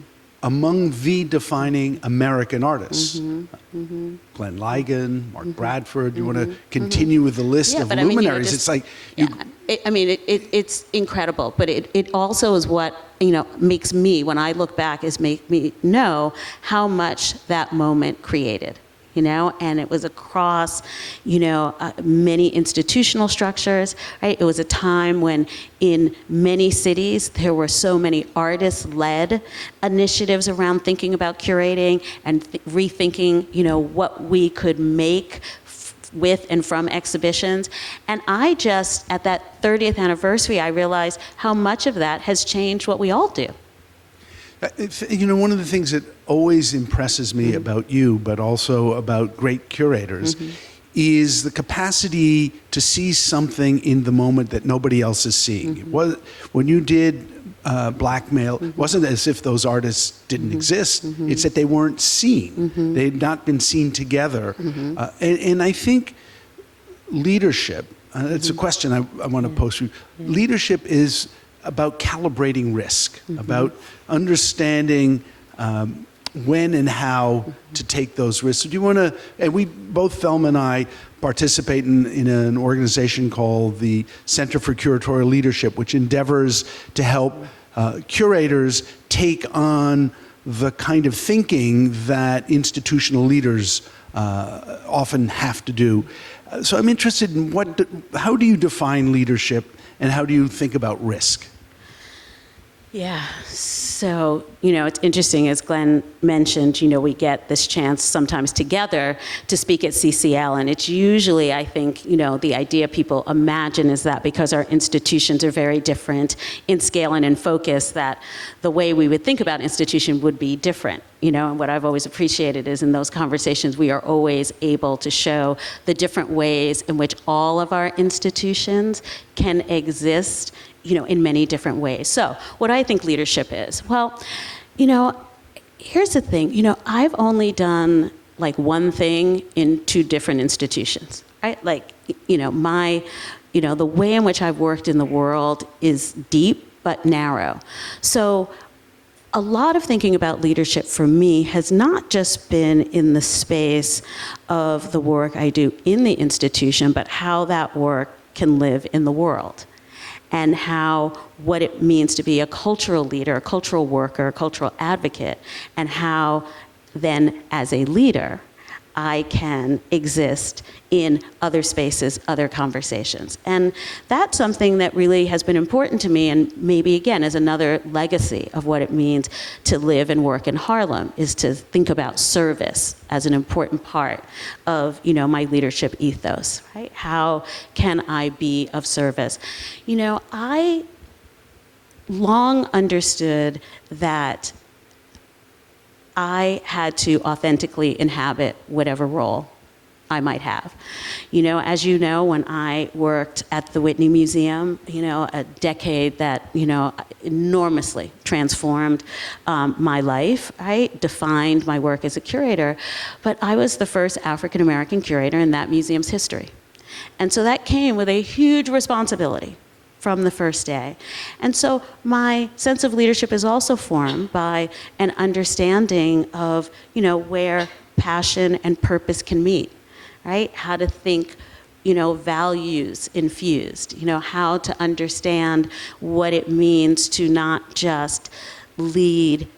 among the defining American artists. Glenn Ligon, Mark Bradford, you want to continue with the list of luminaries. I mean, you know, it's like... it's incredible, but it also is what, you know, makes me, when I look back, is make me know how much that moment created. You know, and it was across, you know, many institutional structures, right? It was a time when in many cities there were so many artist-led initiatives around thinking about curating and rethinking, you know, what we could make with and from exhibitions. And I just, at that 30th anniversary, I realized how much of that has changed what we all do. You know, one of the things that always impresses me about you, but also about great curators, is the capacity to see something in the moment that nobody else is seeing. It was, when you did Blackmail, it wasn't as if those artists didn't exist. It's that they weren't seen. They had not been seen together. And I think leadership, it's a question I want to pose to you. Leadership is about calibrating risk, about understanding when and how to take those risks. So do you want to, and we, both Thelma and I, participate in an organization called the Center for Curatorial Leadership, which endeavors to help curators take on the kind of thinking that institutional leaders often have to do. So I'm interested in how do you define leadership and how do you think about risk? Yeah, so, it's interesting, as Glenn mentioned, we get this chance sometimes together to speak at CCL, and it's usually, I think, the idea people imagine is that because our institutions are very different in scale and in focus, that the way we would think about institution would be different. And what I've always appreciated is in those conversations, we are always able to show the different ways in which all of our institutions can exist in many different ways. So what I think leadership is, well, here's the thing, I've only done like one thing in 2 different institutions, right? Like, the way in which I've worked in the world is deep but narrow. So a lot of thinking about leadership for me has not just been in the space of the work I do in the institution, but how that work can live in the world. And what it means to be a cultural leader, a cultural worker, a cultural advocate, and how then as a leader, I can exist in other spaces, other conversations. And that's something that really has been important to me, and maybe again is another legacy of what it means to live and work in Harlem, is to think about service as an important part of my leadership ethos, right? How can I be of service? I long understood that I had to authentically inhabit whatever role I might have. As you know, when I worked at the Whitney Museum, a decade that, enormously transformed my life, right? Defined my work as a curator, but I was the first African-American curator in that museum's history. And so that came with a huge responsibility from the first day. And so my sense of leadership is also formed by an understanding of, where passion and purpose can meet, right? How to think, values infused, how to understand what it means to not just lead,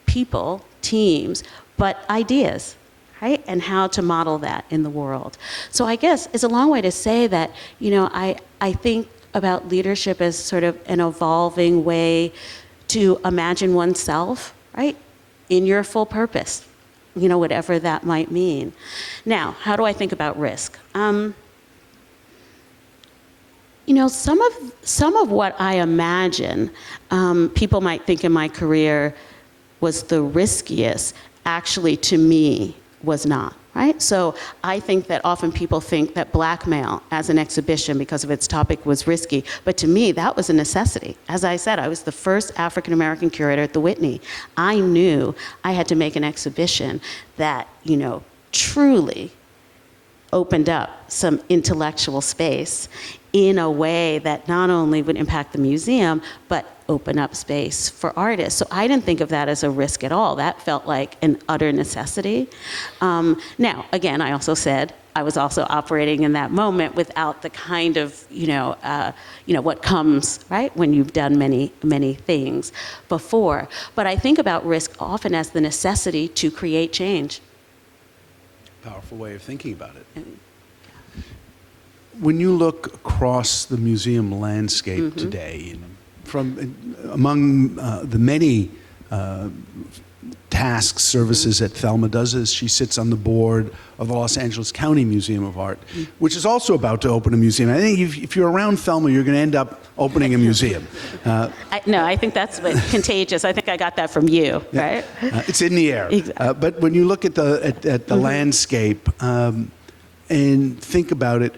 people, teams, but ideas, right? And how to model that in the world. So I guess it's a long way to say that, I think about leadership as sort of an evolving way to imagine oneself, right, in your full purpose, whatever that might mean. Now, how do I think about risk? Some of what I imagine people might think in my career was the riskiest, actually to me was not. Right? So I think that often people think that Blackmail as an exhibition because of its topic was risky, but to me that was a necessity. As I said, I was the first African-American curator at the Whitney. I knew I had to make an exhibition that, truly opened up some intellectual space in a way that not only would impact the museum, but open up space for artists. So I didn't think of that as a risk at all. That felt like an utter necessity. Now, again, I also said I was also operating in that moment without the kind of, what comes, right, when you've done many, many things before. But I think about risk often as the necessity to create change. Powerful way of thinking about it. When you look across the museum landscape today, from among the many tasks, services that Thelma does is she sits on the board of the Los Angeles County Museum of Art, which is also about to open a museum. I think if you're around Thelma, you're going to end up opening a museum. I think that's contagious. I think I got that from you, right? It's in the air. Exactly. But when you look at the landscape, and think about it,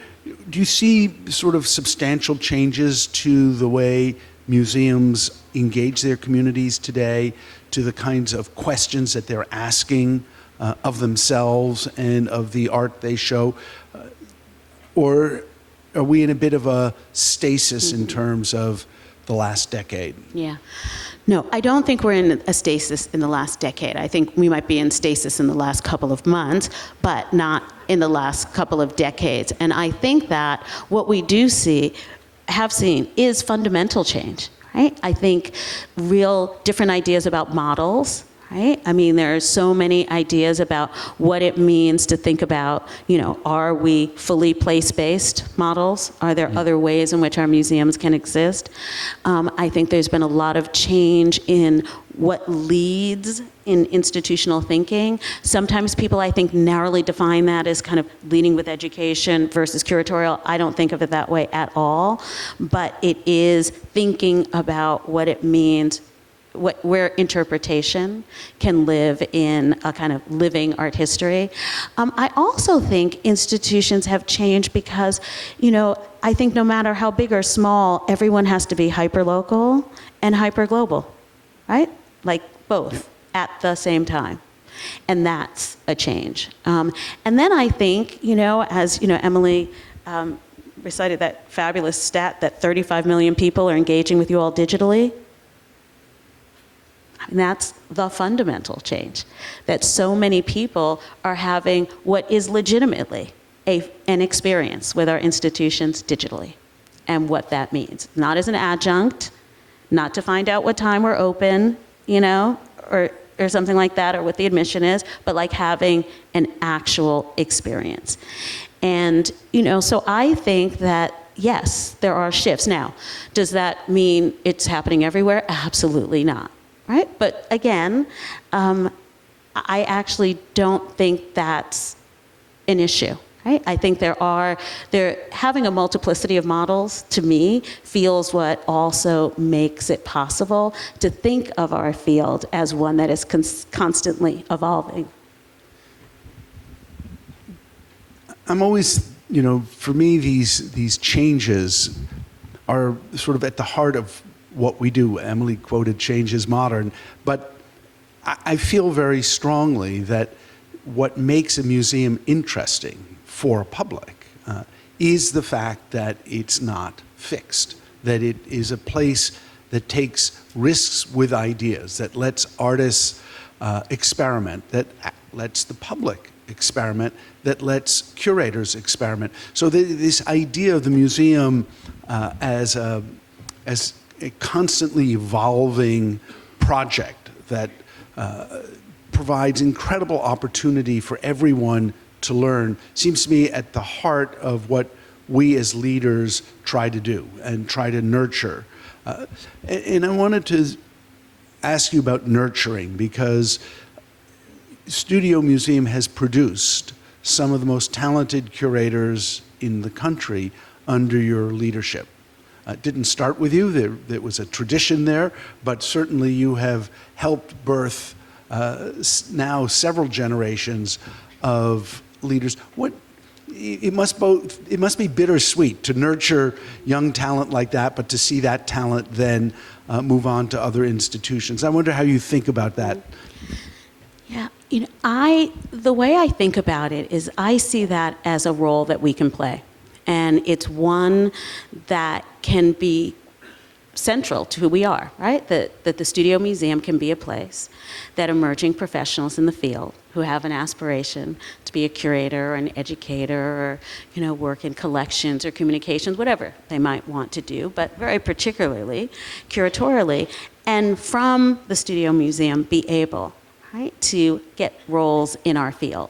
do you see sort of substantial changes to the way museums engage their communities today, to the kinds of questions that they're asking of themselves and of the art they show? Or are we in a bit of a stasis in terms of the last decade? Yeah. No, I don't think we're in a stasis in the last decade. I think we might be in stasis in the last couple of months, but not in the last couple of decades. And I think that what we have seen is fundamental change, right? I think real different ideas about models, right? I mean, there are so many ideas about what it means to think about, are we fully place-based models? Are there other ways in which our museums can exist? I think there's been a lot of change in what leads in institutional thinking. Sometimes people, I think, narrowly define that as kind of leading with education versus curatorial. I don't think of it that way at all, but it is thinking about what it means, where interpretation can live in a kind of living art history. I also think institutions have changed because, I think no matter how big or small, everyone has to be hyperlocal and hyperglobal, right? Like both at the same time. And that's a change. And then I think, as Emily recited that fabulous stat that 35 million people are engaging with you all digitally. And that's the fundamental change, that so many people are having what is legitimately an experience with our institutions digitally, and what that means. Not as an adjunct, not to find out what time we're open, or something like that, or what the admission is, but like having an actual experience. And, so I think that, yes, there are shifts. Now, does that mean it's happening everywhere? Absolutely not. Right? But again, I actually don't think that's an issue. Right? I think having a multiplicity of models, to me, feels what also makes it possible to think of our field as one that is constantly evolving. I'm always, for me, these changes are sort of at the heart of what we do. Emily quoted change is modern, but I feel very strongly that what makes a museum interesting for a public is the fact that it's not fixed, that it is a place that takes risks with ideas, that lets artists experiment, that lets the public experiment, that lets curators experiment. So this idea of the museum as a constantly evolving project that provides incredible opportunity for everyone to learn seems to me at the heart of what we as leaders try to do and try to nurture. And I wanted to ask you about nurturing, because Studio Museum has produced some of the most talented curators in the country under your leadership. It didn't start with you, there was a tradition there, but certainly you have helped birth now several generations of leaders. It must be bittersweet to nurture young talent like that, but to see that talent then move on to other institutions. I wonder how you think about that. Yeah, the way I think about it is I see that as a role that we can play. And it's one that can be central to who we are, right? That the Studio Museum can be a place that emerging professionals in the field who have an aspiration to be a curator or an educator or, work in collections or communications, whatever they might want to do, but very particularly curatorially, and from the Studio Museum be able, right, to get roles in our field.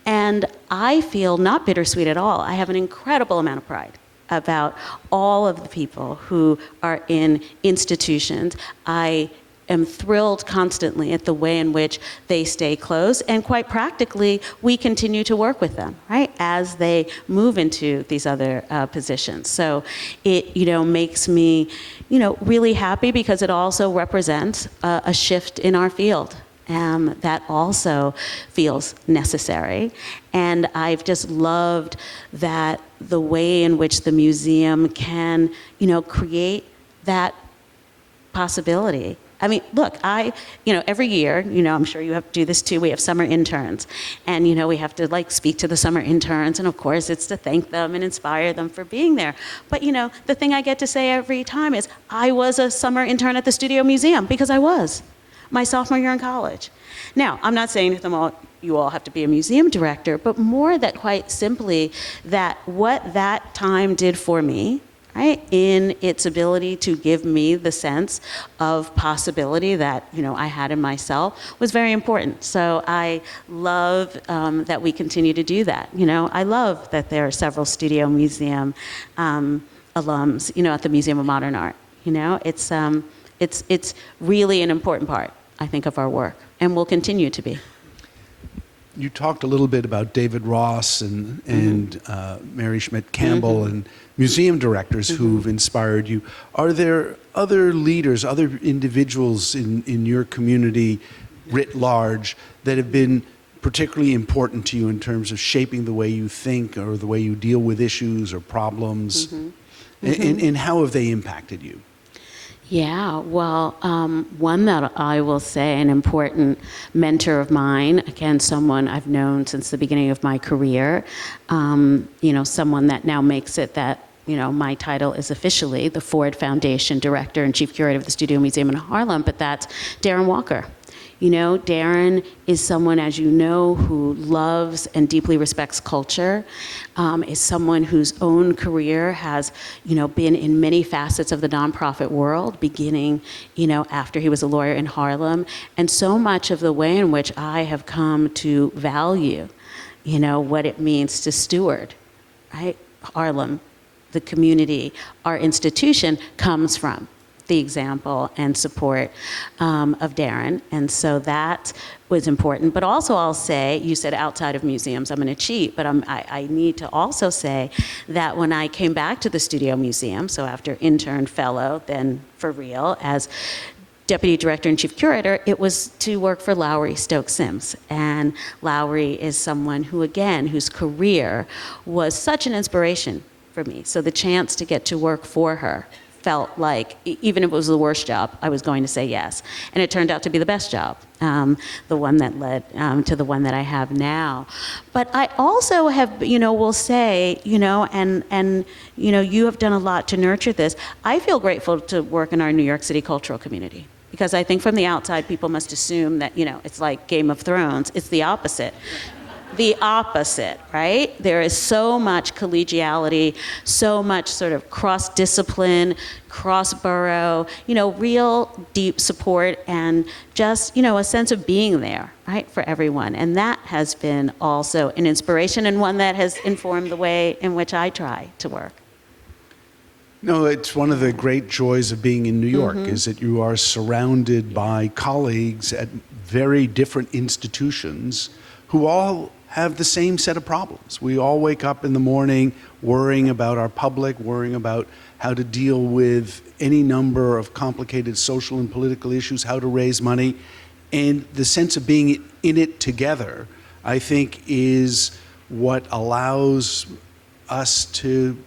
And I feel not bittersweet at all. I have an incredible amount of pride about all of the people who are in institutions. I am thrilled constantly at the way in which they stay close, and quite practically, we continue to work with them, right, as they move into these other positions. So it, makes me, really happy, because it also represents a shift in our field. that also feels necessary. And I've just loved that the way in which the museum can, create that possibility. I mean, look, every year, I'm sure you have to do this too, we have summer interns. And, we have to speak to the summer interns. And of course, it's to thank them and inspire them for being there. But, the thing I get to say every time is, I was a summer intern at the Studio Museum, because I was my sophomore year in college. Now, I'm not saying to them all, you all have to be a museum director, but more that quite simply that what that time did for me, right, in its ability to give me the sense of possibility that, I had in myself was very important. So I love that we continue to do that. I love that there are several Studio Museum alums, at the Museum of Modern Art. It's really an important part, I think, of our work, and will continue to be. You talked a little bit about David Ross and Mary Schmidt Campbell and museum directors who've inspired you. Are there other leaders, other individuals in your community writ large that have been particularly important to you in terms of shaping the way you think or the way you deal with issues or problems? And how have they impacted you? Yeah, well, one that I will say, an important mentor of mine, again, someone I've known since the beginning of my career, someone that now makes it that, my title is officially the Ford Foundation Director and Chief Curator of the Studio Museum in Harlem, but that's Darren Walker. Darren is someone, as you know, who loves and deeply respects culture, is someone whose own career has, been in many facets of the nonprofit world, beginning, after he was a lawyer in Harlem. And so much of the way in which I have come to value, what it means to steward, right? Harlem, the community, our institution, comes from the example and support of Darren. And so that was important. But also I'll say, you said outside of museums, I'm going to cheat, but I need to also say that when I came back to the Studio Museum, so after intern, fellow, then for real, as Deputy Director and Chief Curator, it was to work for Lowry Stokes Sims. And Lowry is someone who, again, whose career was such an inspiration for me. So the chance to get to work for her felt like, even if it was the worst job, I was going to say yes. And it turned out to be the best job, the one that led to the one that I have now. But I also have, will say, and you have done a lot to nurture this. I feel grateful to work in our New York City cultural community, because I think from the outside, people must assume that, it's like Game of Thrones. It's the opposite. The opposite, right? There is so much collegiality, so much sort of cross-discipline, cross-borough, real deep support, and just, a sense of being there, right, for everyone. And that has been also an inspiration, and one that has informed the way in which I try to work. No, it's one of the great joys of being in New York, is that you are surrounded by colleagues at very different institutions who all have the same set of problems. We all wake up in the morning worrying about our public, worrying about how to deal with any number of complicated social and political issues, how to raise money. And the sense of being in it together, I think, is what allows us to,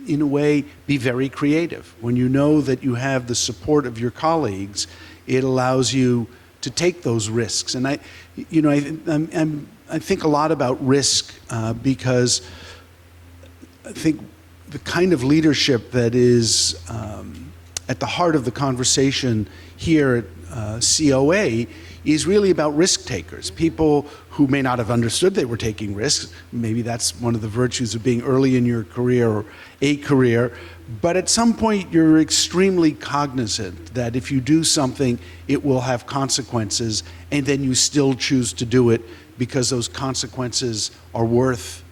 in a way, be very creative. When you know that you have the support of your colleagues, it allows you to take those risks. And I think a lot about risk because I think the kind of leadership that is at the heart of the conversation here at COA is really about risk takers, people who may not have understood they were taking risks. Maybe that's one of the virtues of being early in your career or a career. But at some point, you're extremely cognizant that if you do something, it will have consequences, and then you still choose to do it because those consequences are worth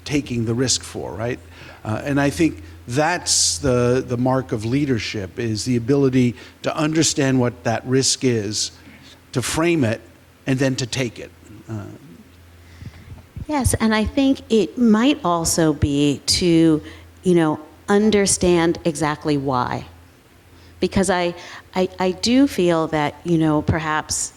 taking the risk for, right? And I think that's the mark of leadership, is the ability to understand what that risk is, to frame it, and then to take it. Yes, and I think it might also be to, understand exactly why. because I do feel that, perhaps,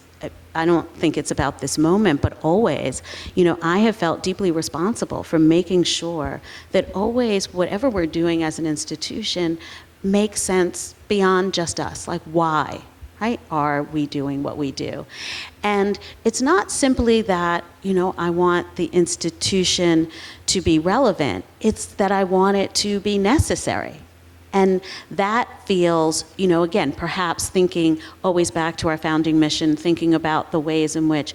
I don't think it's about this moment, but always, I have felt deeply responsible for making sure that always whatever we're doing as an institution makes sense beyond just us. Like, why, right, are we doing what we do? And it's not simply that, I want the institution to be relevant. It's that I want it to be necessary. And that feels, again, perhaps thinking always back to our founding mission, thinking about the ways in which,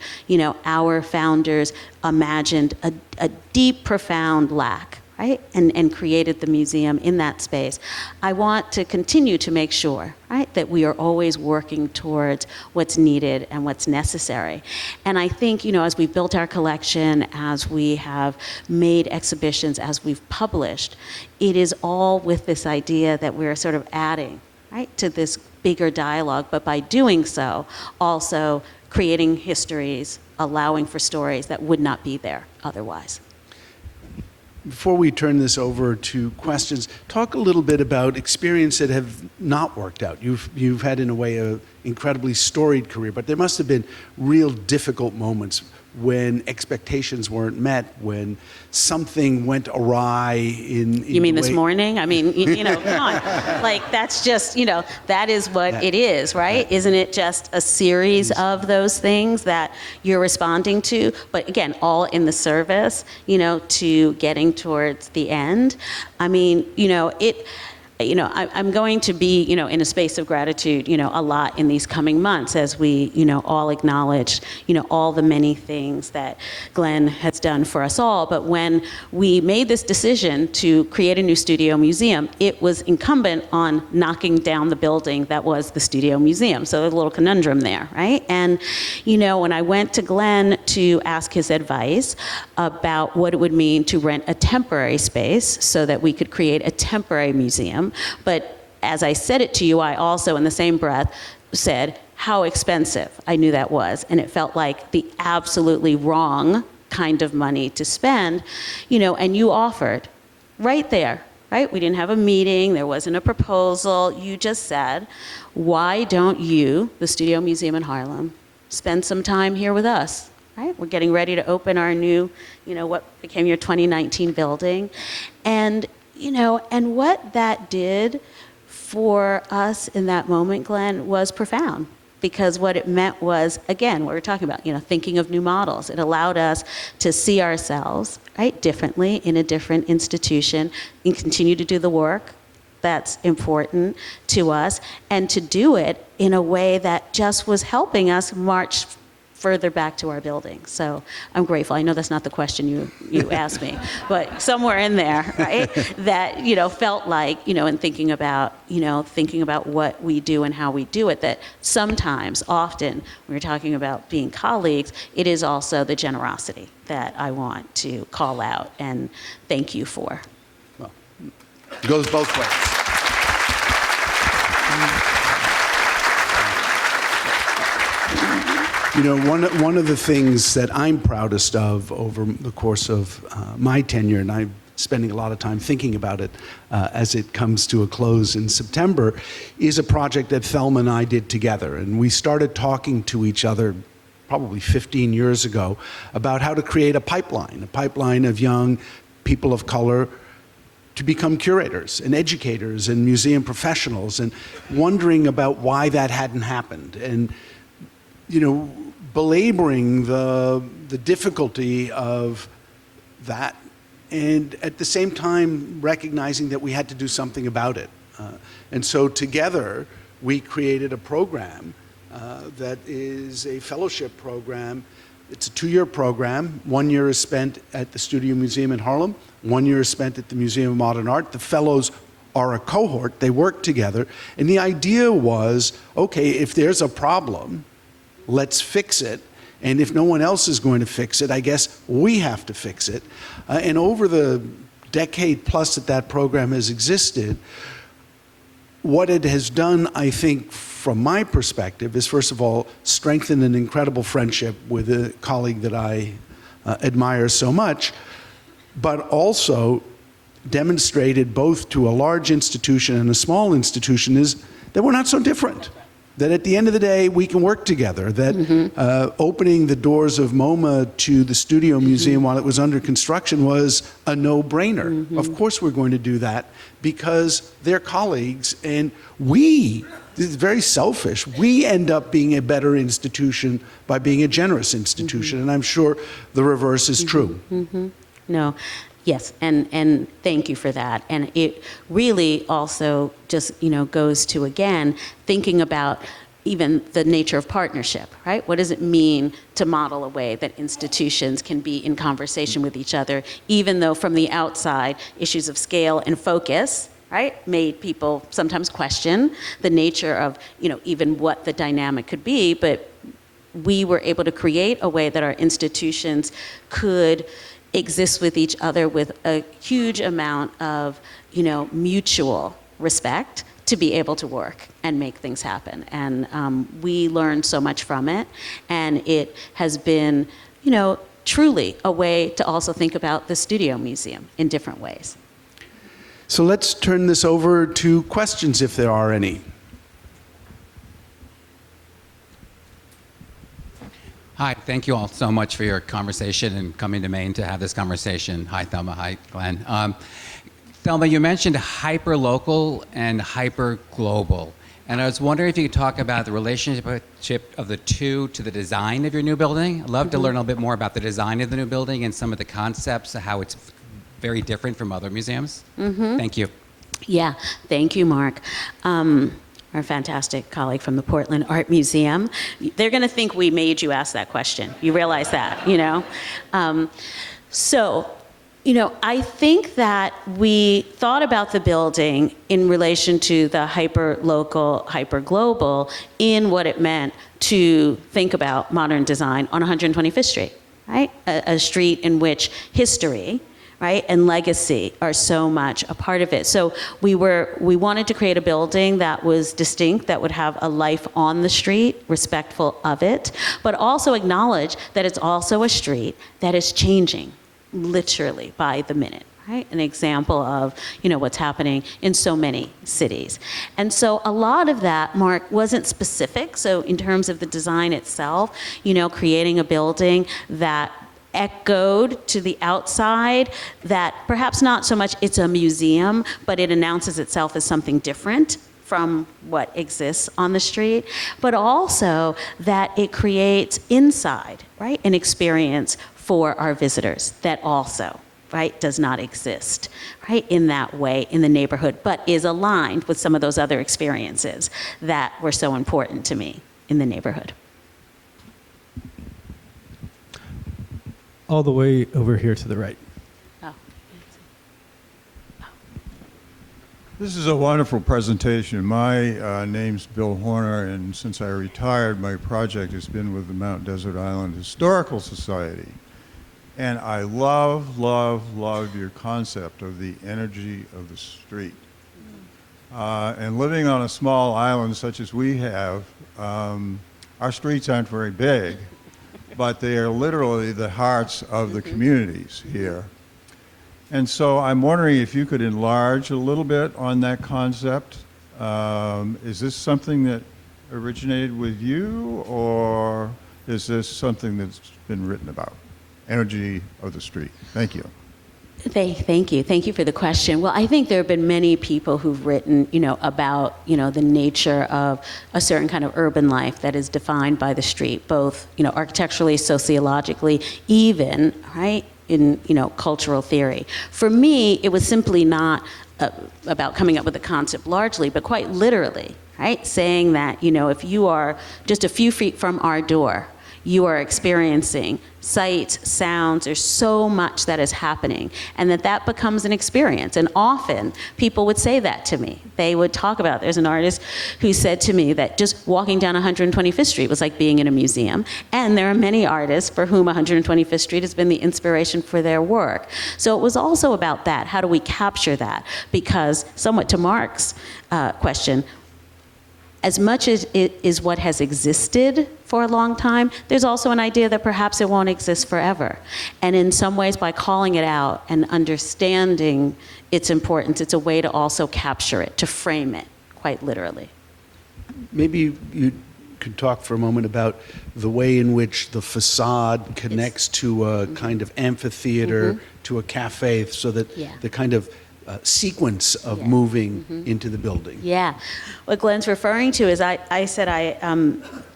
our founders imagined a deep, profound lack, right? And created the museum in that space. I want to continue to make sure, right, that we are always working towards what's needed and what's necessary. And I think, as we've built our collection, as we have made exhibitions, as we've published, it is all with this idea that we're sort of adding, right, to this bigger dialogue, but by doing so, also creating histories, allowing for stories that would not be there otherwise. Before we turn this over to questions, talk a little bit about experience that have not worked out. You've had, in a way, an incredibly storied career, but there must have been real difficult moments when expectations weren't met, when something went awry in You mean this morning? I mean, come on. Like, that's just, that is what it is, right? Isn't it just a series of those things that you're responding to? But again, all in the service, to getting towards the end. I mean, I'm going to be, in a space of gratitude, a lot in these coming months as we, all acknowledge, all the many things that Glenn has done for us all. But when we made this decision to create a new studio museum, it was incumbent on knocking down the building that was the studio museum. So there's a little conundrum there, right? And, when I went to Glenn to ask his advice about what it would mean to rent a temporary space so that we could create a temporary museum, but as I said it to you, I also, in the same breath, said how expensive I knew that was. And it felt like the absolutely wrong kind of money to spend, and you offered right there, right? We didn't have a meeting. There wasn't a proposal. You just said, why don't you, the Studio Museum in Harlem, spend some time here with us? Right? We're getting ready to open our new, what became your 2019 building. And and what that did for us in that moment, Glenn, was profound. Because what it meant was, again, what we're talking about, thinking of new models. It allowed us to see ourselves, right, differently in a different institution and continue to do the work that's important to us, and to do it in a way that just was helping us march further back to our building. So I'm grateful. I know that's not the question you asked me, but somewhere in there, right, that, felt like, in thinking about what we do and how we do it, that sometimes, often, when we're talking about being colleagues, it is also the generosity that I want to call out and thank you for. Well, it goes both ways. One of the things that I'm proudest of over the course of my tenure, and I'm spending a lot of time thinking about it as it comes to a close in September, is a project that Thelma and I did together. And we started talking to each other probably 15 years ago about how to create a pipeline of young people of color to become curators and educators and museum professionals, and wondering about why that hadn't happened. And belaboring the difficulty of that, and at the same time recognizing that we had to do something about it. And so together we created a program that is a fellowship program. It's a 2-year program. 1 year is spent at the Studio Museum in Harlem. 1 year is spent at the Museum of Modern Art. The fellows are a cohort. They work together. And the idea was, okay, if there's a problem, let's fix it. And if no one else is going to fix it, I guess we have to fix it. And over the decade plus that program has existed, what it has done, I think, from my perspective, is first of all, strengthen an incredible friendship with a colleague that I admire so much, but also demonstrated both to a large institution and a small institution is that we're not so different. That at the end of the day, we can work together. That opening the doors of MoMA to the Studio Museum while it was under construction was a no-brainer. Of course we're going to do that because they're colleagues, and this is very selfish, we end up being a better institution by being a generous institution, and I'm sure the reverse is true. No. Yes, and thank you for that. And it really also just, goes to, again, thinking about even the nature of partnership, right? What does it mean to model a way that institutions can be in conversation with each other, even though from the outside, issues of scale and focus, right, made people sometimes question the nature of, even what the dynamic could be, but we were able to create a way that our institutions could exist with each other with a huge amount of, mutual respect to be able to work and make things happen. And we learned so much from it. And it has been, truly a way to also think about the Studio Museum in different ways. So let's turn this over to questions if there are any. Hi, thank you all so much for your conversation and coming to Maine to have this conversation. Hi, Thelma. Hi, Glenn. Thelma, you mentioned hyper-local and hyper-global. And I was wondering if you could talk about the relationship of the two to the design of your new building. I'd love to learn a little bit more about the design of the new building and some of the concepts, how it's very different from other museums. Thank you. Yeah, thank you, Mark. Our fantastic colleague from the Portland Art Museum. They're going to think we made you ask that question. You realize that, I think that we thought about the building in relation to the hyper-local, hyper-global in what it meant to think about modern design on 125th Street, right? A street in which history, right, and legacy are so much a part of it. So we wanted to create a building that was distinct, that would have a life on the street, respectful of it, but also acknowledge that it's also a street that is changing, literally by the minute. Right? An example of, what's happening in so many cities. And so a lot of that, Mark, wasn't specific. So in terms of the design itself, creating a building that echoed to the outside, that perhaps not so much it's a museum, but it announces itself as something different from what exists on the street, but also that it creates inside, right, an experience for our visitors that also, right, does not exist, right, in that way in the neighborhood, but is aligned with some of those other experiences that were so important to me in the neighborhood. All the way over here to the right. Oh. This is a wonderful presentation. My name's Bill Horner, and since I retired, my project has been with the Mount Desert Island Historical Society. And I love your concept of the energy of the street. And living on a small island such as we have, our streets aren't very big, but they are literally the hearts of the communities here. And so I'm wondering if you could enlarge a little bit on that concept. Is this something that originated with you, or is this something that's been written about? Energy of the street. Thank you. Thank you. Thank you for the question. Well, I think there have been many people who've written, about, the nature of a certain kind of urban life that is defined by the street, both, architecturally, sociologically, even, right, in, cultural theory. For me, it was simply not about coming up with a concept largely, but quite literally, right, saying that, if you are just a few feet from our door, you are experiencing sights, sounds, there's so much that is happening, and that becomes an experience. And often people would say that to me. They would talk about, there's an artist who said to me that just walking down 125th Street was like being in a museum. And there are many artists for whom 125th Street has been the inspiration for their work. So it was also about that. How do we capture that? Because somewhat to Mark's question, as much as it is what has existed for a long time, there's also an idea that perhaps it won't exist forever. And in some ways, by calling it out and understanding its importance, it's a way to also capture it, to frame it, quite literally. maybe you could talk for a moment about the way in which the facade connects to a kind of amphitheater, to a cafe, so that the kind of sequence of moving into the building. Yeah. What Glenn's referring to is I said I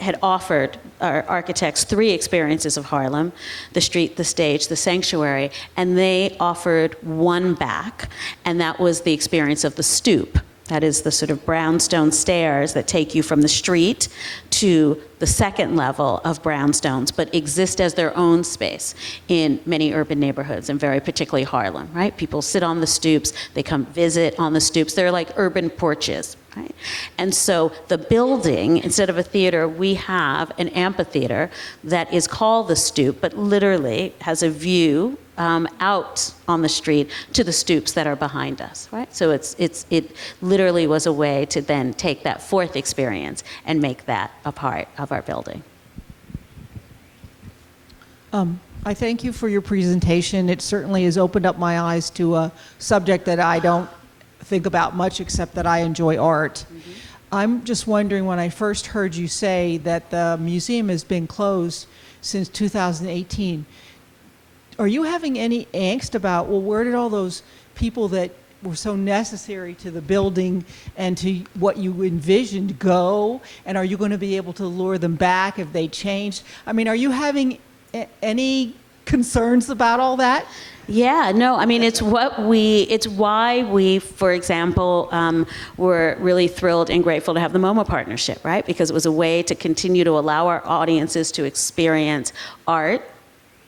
had offered our architects 3 experiences of Harlem: the street, the stage, the sanctuary, and they offered one back, and that was the experience of the stoop. That is the sort of brownstone stairs that take you from the street to the second level of brownstones, but exist as their own space in many urban neighborhoods, and very particularly Harlem, right? People sit on the stoops, they come visit on the stoops. They're like urban porches, right? And so the building, instead of a theater, we have an amphitheater that is called the Stoop, but literally has a view out on the street to the stoops that are behind us, right? So it literally was a way to then take that 4th experience and make that a part of our building. I thank you for your presentation. It certainly has opened up my eyes to a subject that I don't think about much, except that I enjoy art. I'm just wondering, when I first heard you say that the museum has been closed since 2018, are you having any angst about, well, where did all those people that were so necessary to the building and to what you envisioned go? And are you going to be able to lure them back if they changed? I mean, are you having any concerns about all that? Yeah, no, I mean, it's why we, for example, were really thrilled and grateful to have the MoMA partnership, right? Because it was a way to continue to allow our audiences to experience art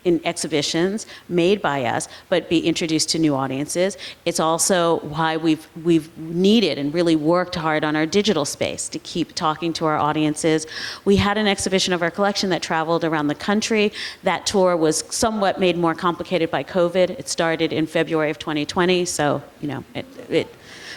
in exhibitions made by us, but be introduced to new audiences. It's also why we've needed and really worked hard on our digital space to keep talking to our audiences. We had an exhibition of our collection that traveled around the country. That tour was somewhat made more complicated by COVID. It started in February of 2020, so it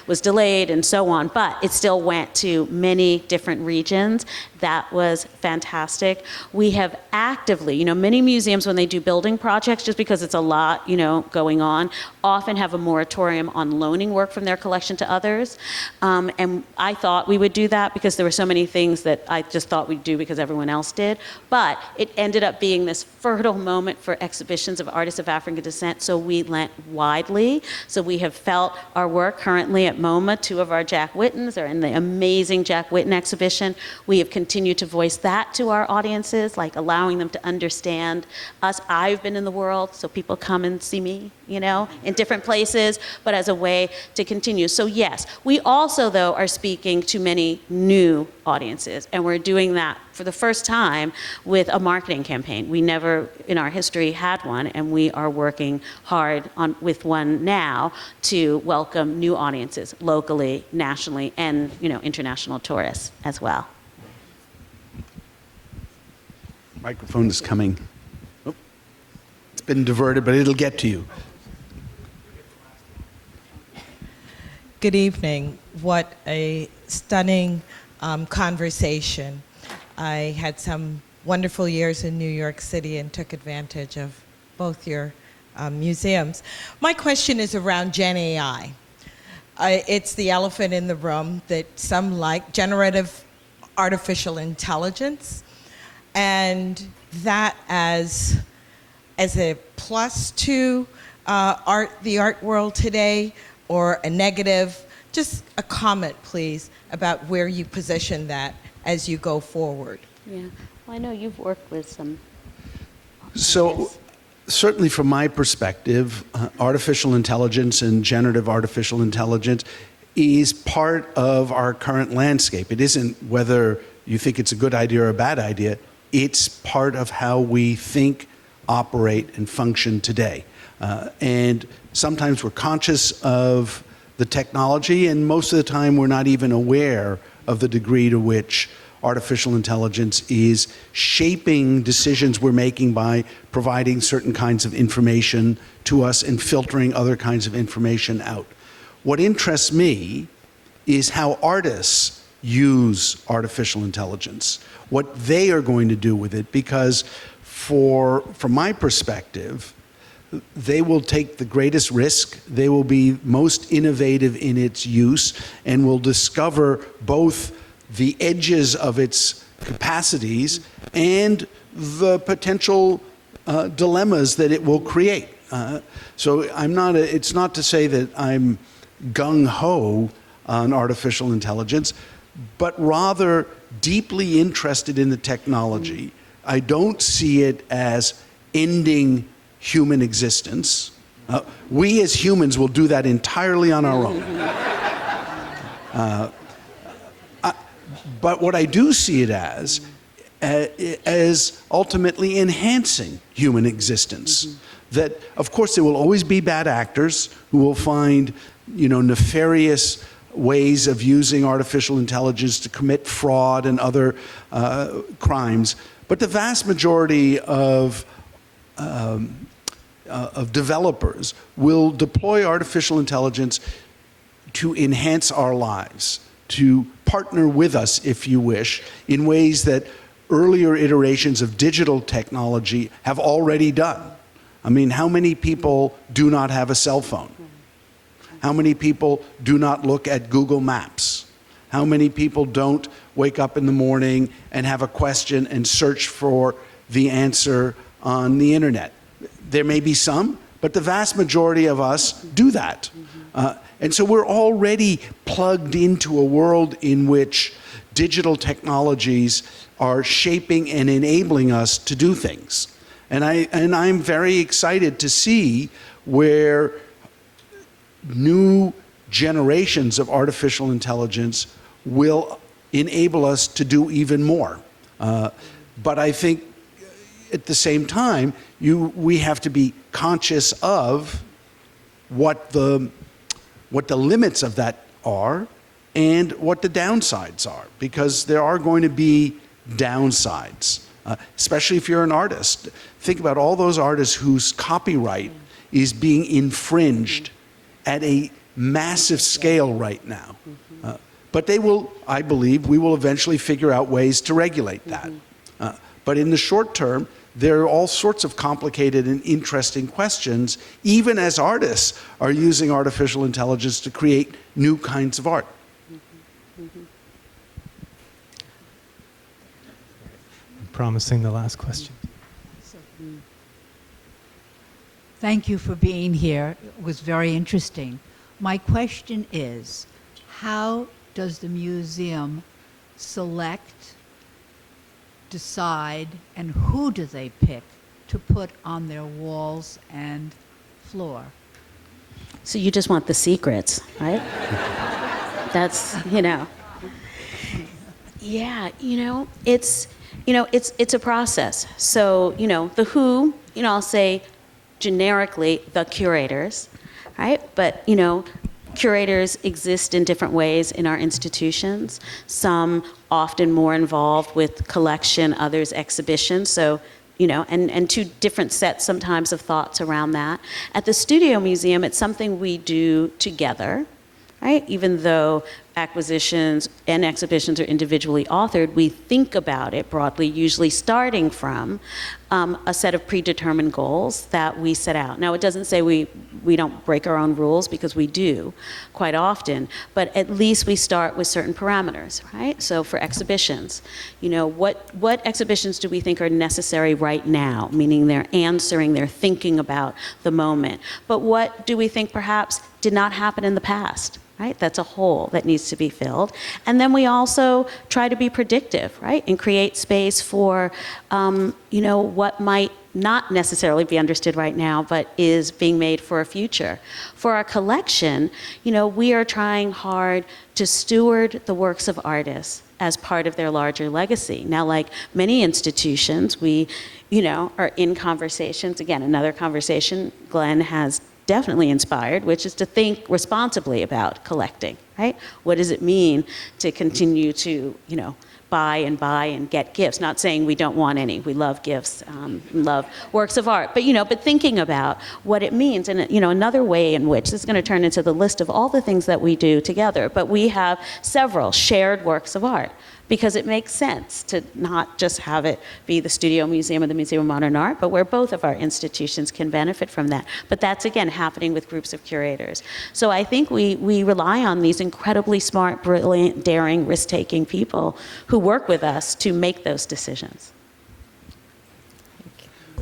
was delayed and so on, but it still went to many different regions. That was fantastic. We have actively, many museums, when they do building projects, just because it's a lot, going on, often have a moratorium on loaning work from their collection to others. And I thought we would do that because there were so many things that I just thought we'd do because everyone else did. But it ended up being this fertile moment for exhibitions of artists of African descent, so we lent widely. So we have felt our work currently at MoMA. 2 of our Jack Whittens are in the amazing Jack Whitten exhibition. We have continued to voice that to our audiences, like allowing them to understand us. I've been in the world, so people come and see me, in different places, but as a way to continue. So yes, we also, though, are speaking to many new audiences, and we're doing that for the first time with a marketing campaign. We never in our history had one, and we are working hard with one now to welcome new audiences locally, nationally, and international tourists as well. Microphone is coming. Oh, it's been diverted, but it'll get to you. Good evening. What a stunning conversation. I had some wonderful years in New York City and took advantage of both your museums. My question is around Gen AI. It's the elephant in the room that some like, generative artificial intelligence, and that as a plus to the art world today, or a negative. Just a comment, please, about where you position that as you go forward. Yeah, well, I know you've worked with some. So, certainly from my perspective, artificial intelligence and generative artificial intelligence is part of our current landscape. It isn't whether you think it's a good idea or a bad idea. It's part of how we think, operate, and function today. And sometimes we're conscious of the technology, and most of the time we're not even aware of the degree to which artificial intelligence is shaping decisions we're making by providing certain kinds of information to us and filtering other kinds of information out. What interests me is how artists use artificial intelligence, what they are going to do with it, because from my perspective, they will take the greatest risk, they will be most innovative in its use, and will discover both the edges of its capacities and the potential dilemmas that it will create. So it's not to say that I'm gung-ho on artificial intelligence, but rather deeply interested in the technology. I don't see it as ending human existence. We as humans will do that entirely on our own. But what I do see it as ultimately enhancing human existence. That, of course, there will always be bad actors who will find, nefarious ways of using artificial intelligence to commit fraud and other crimes. But the vast majority of developers will deploy artificial intelligence to enhance our lives, to partner with us, if you wish, in ways that earlier iterations of digital technology have already done. I mean, how many people do not have a cell phone? How many people do not look at Google Maps? How many people don't wake up in the morning and have a question and search for the answer on the internet? There may be some, but the vast majority of us do that. And so we're already plugged into a world in which digital technologies are shaping and enabling us to do things. And I'm very excited to see where new generations of artificial intelligence will enable us to do even more. But I think at the same time, we have to be conscious of what the limits of that are and what the downsides are, because there are going to be downsides, especially if you're an artist. Think about all those artists whose copyright is being infringed at a massive scale right now. But I believe we will eventually figure out ways to regulate that. But in the short term, there are all sorts of complicated and interesting questions, even as artists are using artificial intelligence to create new kinds of art. Promising the last question. Thank you for being here. It was very interesting. My question is, how does the museum select, decide, and who do they pick to put on their walls and floor? So you just want the secrets, right? That's, Yeah, it's a process. So, the who, I'll say generically the curators, right? But, curators exist in different ways in our institutions. Some often more involved with collection, others exhibition. So, and two different sets sometimes of thoughts around that. At the Studio Museum, it's something we do together, right? Even though acquisitions and exhibitions are individually authored, we think about it broadly, usually starting from a set of predetermined goals that we set out. Now, it doesn't say we don't break our own rules, because we do quite often, but at least we start with certain parameters, right? So for exhibitions, what exhibitions do we think are necessary right now? Meaning they're thinking about the moment. But what do we think perhaps did not happen in the past? Right? That's a hole that needs to be filled. And then we also try to be predictive, right? And create space for, what might not necessarily be understood right now, but is being made for a future. For our collection, we are trying hard to steward the works of artists as part of their larger legacy. Now, like many institutions, we, are in conversations. Again, another conversation Glenn has definitely inspired, which is to think responsibly about collecting, right? What does it mean to continue to, buy and get gifts? Not saying we don't want any. We love gifts, love works of art, but thinking about what it means. And, another way in which this is going to turn into the list of all the things that we do together, but we have several shared works of art, because it makes sense to not just have it be the Studio Museum or the Museum of Modern Art, but where both of our institutions can benefit from that. But that's, again, happening with groups of curators. So I think we rely on these incredibly smart, brilliant, daring, risk-taking people who work with us to make those decisions.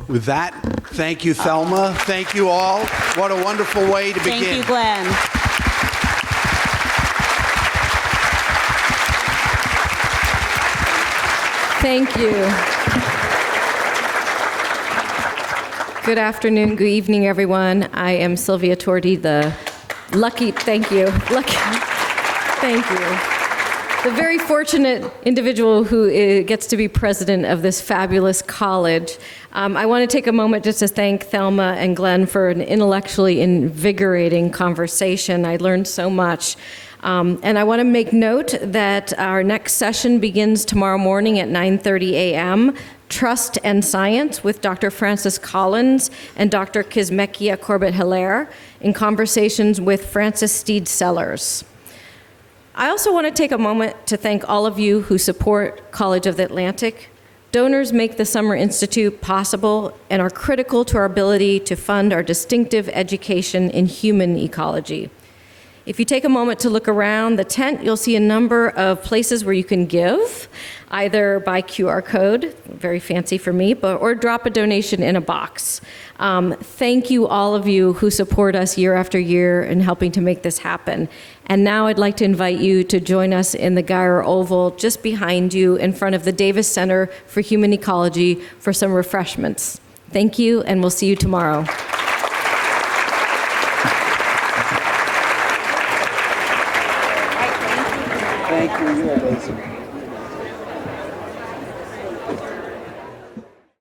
With that, thank you, Thelma. Thank you all. What a wonderful way to begin. Thank you, Glenn. Thank you. Good afternoon, good evening, everyone. I am Sylvia Torti, the thank you, the very fortunate individual who gets to be president of this fabulous college. I want to take a moment just to thank Thelma and Glenn for an intellectually invigorating conversation. I learned so much. And I want to make note that our next session begins tomorrow morning at 9:30 a.m., Trust and Science with Dr. Francis Collins and Dr. Kizzmekia Corbett-Hilaire in conversations with Francis Steed Sellers. I also want to take a moment to thank all of you who support College of the Atlantic. Donors make the Summer Institute possible and are critical to our ability to fund our distinctive education in human ecology. If you take a moment to look around the tent, you'll see a number of places where you can give, either by QR code, very fancy for me, or drop a donation in a box. Thank you, all of you who support us year after year in helping to make this happen. And now I'd like to invite you to join us in the Geyer Oval just behind you in front of the Davis Center for Human Ecology for some refreshments. Thank you, and we'll see you tomorrow. Thank you. You're amazing.